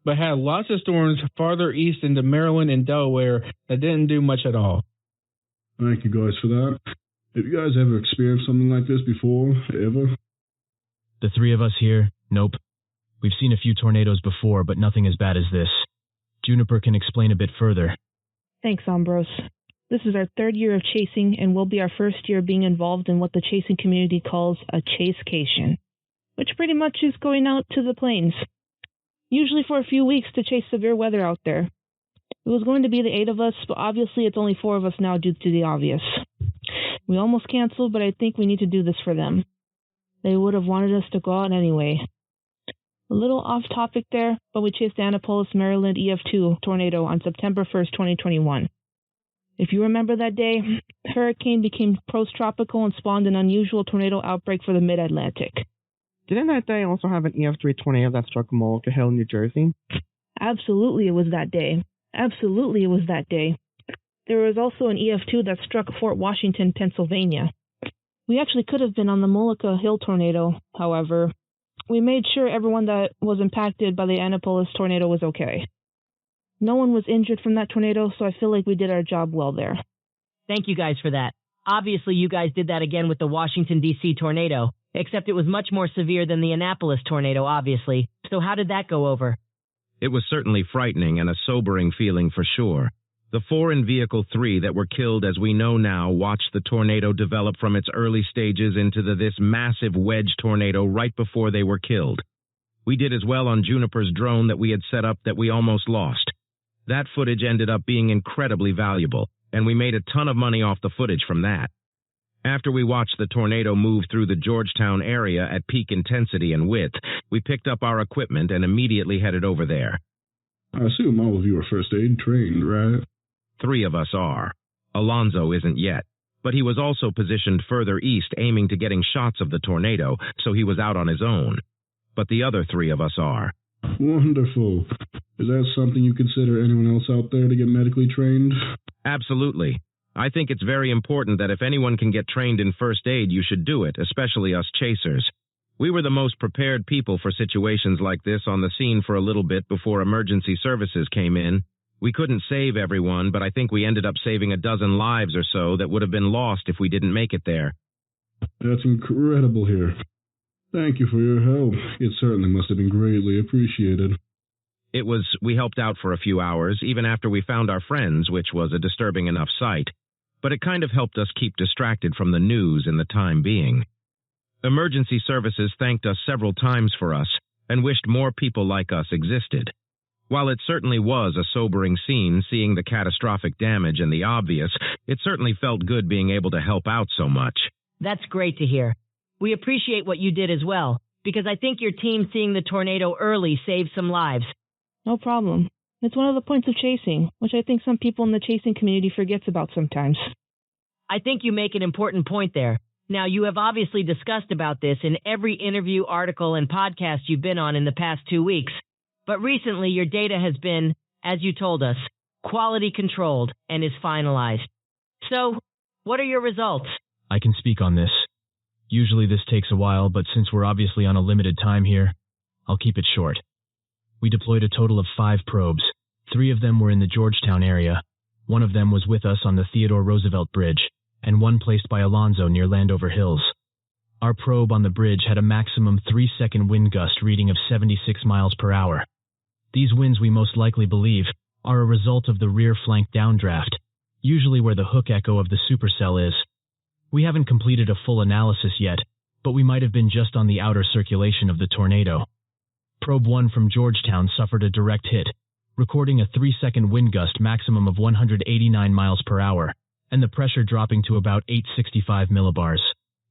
but had lots of storms farther east into Maryland and Delaware that didn't do much at all.
Thank you guys for that. Have you guys ever experienced something like this before? Ever?
The 3 of us here, nope. We've seen a few tornadoes before, but nothing as bad as this. Juniper can explain a bit further.
Thanks, Ambrose. This is our 3rd year of chasing and will be our 1st year being involved in what the chasing community calls a chasecation, which pretty much is going out to the plains, usually for a few weeks to chase severe weather out there. It was going to be the 8 of us, but obviously it's only 4 of us now due to the obvious. We almost canceled, but I think we need to do this for them. They would have wanted us to go out anyway. A little off topic there, but we chased the Annapolis, Maryland EF2 tornado on September 1st, 2021. If you remember that day, the hurricane became post-tropical and spawned an unusual tornado outbreak for the mid-Atlantic.
Didn't that day also have an EF3 tornado that struck Mullica Hill, New Jersey?
Absolutely, it was that day. Absolutely, it was that day. There was also an EF2 that struck Fort Washington, Pennsylvania. We actually could have been on the Mullica Hill tornado, however. We made sure everyone that was impacted by the Annapolis tornado was okay. No one was injured from that tornado, so I feel like we did our job well there.
Thank you guys for that. Obviously, you guys did that again with the Washington, D.C. tornado, except it was much more severe than the Annapolis tornado, obviously. So how did that go over?
It was certainly frightening and a sobering feeling for sure. The 4 in Vehicle 3 that were killed, as we know now, watched the tornado develop from its early stages into this massive wedge tornado right before they were killed. We did as well on Juniper's drone that we had set up that we almost lost. That footage ended up being incredibly valuable, and we made a ton of money off the footage from that. After we watched the tornado move through the Georgetown area at peak intensity and width, we picked up our equipment and immediately headed over there.
I assume all of you are first aid trained, right?
3 of us are. Alonzo isn't yet, but he was also positioned further east aiming to getting shots of the tornado, so he was out on his own. But the other 3 of us are.
Wonderful. Is that something you consider anyone else out there to get medically trained?
Absolutely. I think it's very important that if anyone can get trained in first aid, you should do it, especially us chasers. We were the most prepared people for situations like this on the scene for a little bit before emergency services came in. We couldn't save everyone, but I think we ended up saving a dozen lives or so that would have been lost if we didn't make it there.
That's incredible here. Thank you for your help. It certainly must have been greatly appreciated.
We helped out for a few hours, even after we found our friends, which was a disturbing enough sight. But it kind of helped us keep distracted from the news in the time being. Emergency services thanked us several times for us, and wished more people like us existed. While it certainly was a sobering scene seeing the catastrophic damage and the obvious, it certainly felt good being able to help out so much.
That's great to hear. We appreciate what you did as well, because I think your team seeing the tornado early saved some lives.
No problem. It's one of the points of chasing, which I think some people in the chasing community forgets about sometimes.
I think you make an important point there. Now, you have obviously discussed about this in every interview, article, and podcast you've been on in the past 2 weeks. But recently, your data has been, as you told us, quality controlled and is finalized. So, what are your results?
I can speak on this. Usually this takes a while, but since we're obviously on a limited time here, I'll keep it short. We deployed a total of 5 probes. 3 of them were in the Georgetown area. 1 of them was with us on the Theodore Roosevelt Bridge, and 1 placed by Alonzo near Landover Hills. Our probe on the bridge had a maximum 3-second wind gust reading of 76 miles per hour. These winds, we most likely believe, are a result of the rear flank downdraft, usually where the hook echo of the supercell is. We haven't completed a full analysis yet, but we might have been just on the outer circulation of the tornado. Probe 1 from Georgetown suffered a direct hit, recording a 3-second wind gust maximum of 189 miles per hour, and the pressure dropping to about 865 millibars.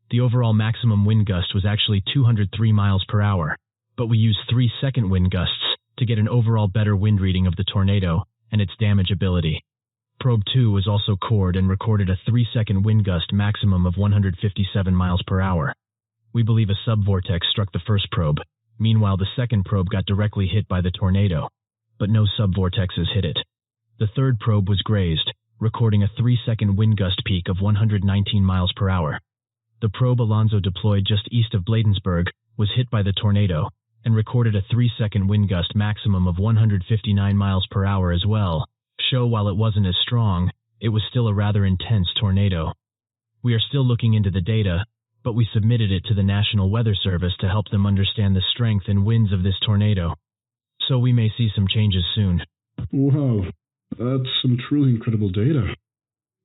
The overall maximum wind gust was actually 203 miles per hour, but we used 3-second wind gusts to get an overall better wind reading of the tornado and its damage ability. Probe 2 was also cored and recorded a 3-second wind gust maximum of 157 miles per hour. We believe a subvortex struck the first probe. Meanwhile, the second probe got directly hit by the tornado, but no subvortexes hit it. The third probe was grazed, recording a 3-second wind gust peak of 119 miles per hour. The probe Alonzo deployed just east of Bladensburg was hit by the tornado and recorded a 3-second wind gust maximum of 159 miles per hour as well. While it wasn't as strong, it was still a rather intense tornado. We are still looking into the data, but we submitted it to the National Weather Service to help them understand the strength and winds of this tornado. So we may see some changes soon.
Wow, that's some truly incredible data.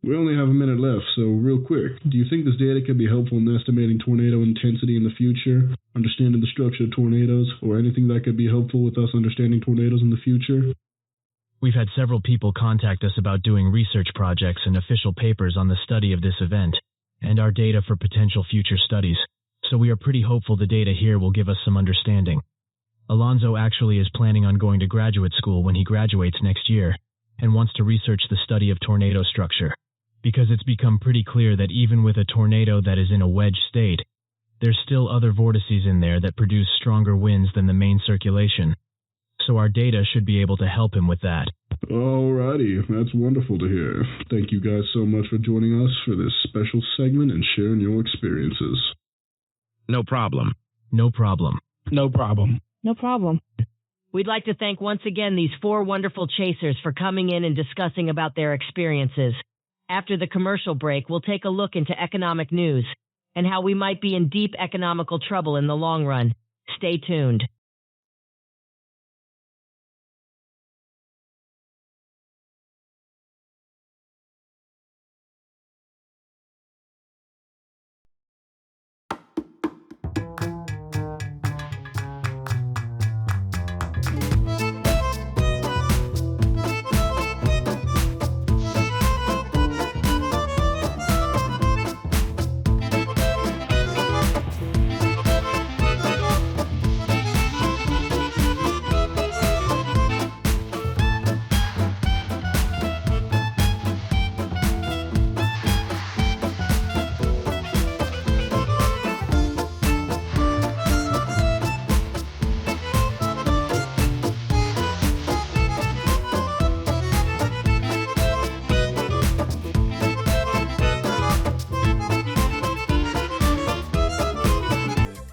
We only have a minute left, so real quick, do you think this data could be helpful in estimating tornado intensity in the future, understanding the structure of tornadoes, or anything that could be helpful with us understanding tornadoes in the future?
We've had several people contact us about doing research projects and official papers on the study of this event, and our data for potential future studies, so we are pretty hopeful the data here will give us some understanding. Alonzo actually is planning on going to graduate school when he graduates next year, and wants to research the study of tornado structure, because it's become pretty clear that even with a tornado that is in a wedge state, there's still other vortices in there that produce stronger winds than the main circulation. So our data should be able to help him with that.
Alrighty, that's wonderful to hear. Thank you guys so much for joining us for this special segment and sharing your experiences.
No problem.
No problem.
No problem.
No problem.
We'd like to thank once again these 4 wonderful chasers for coming in and discussing about their experiences. After the commercial break, we'll take a look into economic news and how we might be in deep economical trouble in the long run. Stay tuned.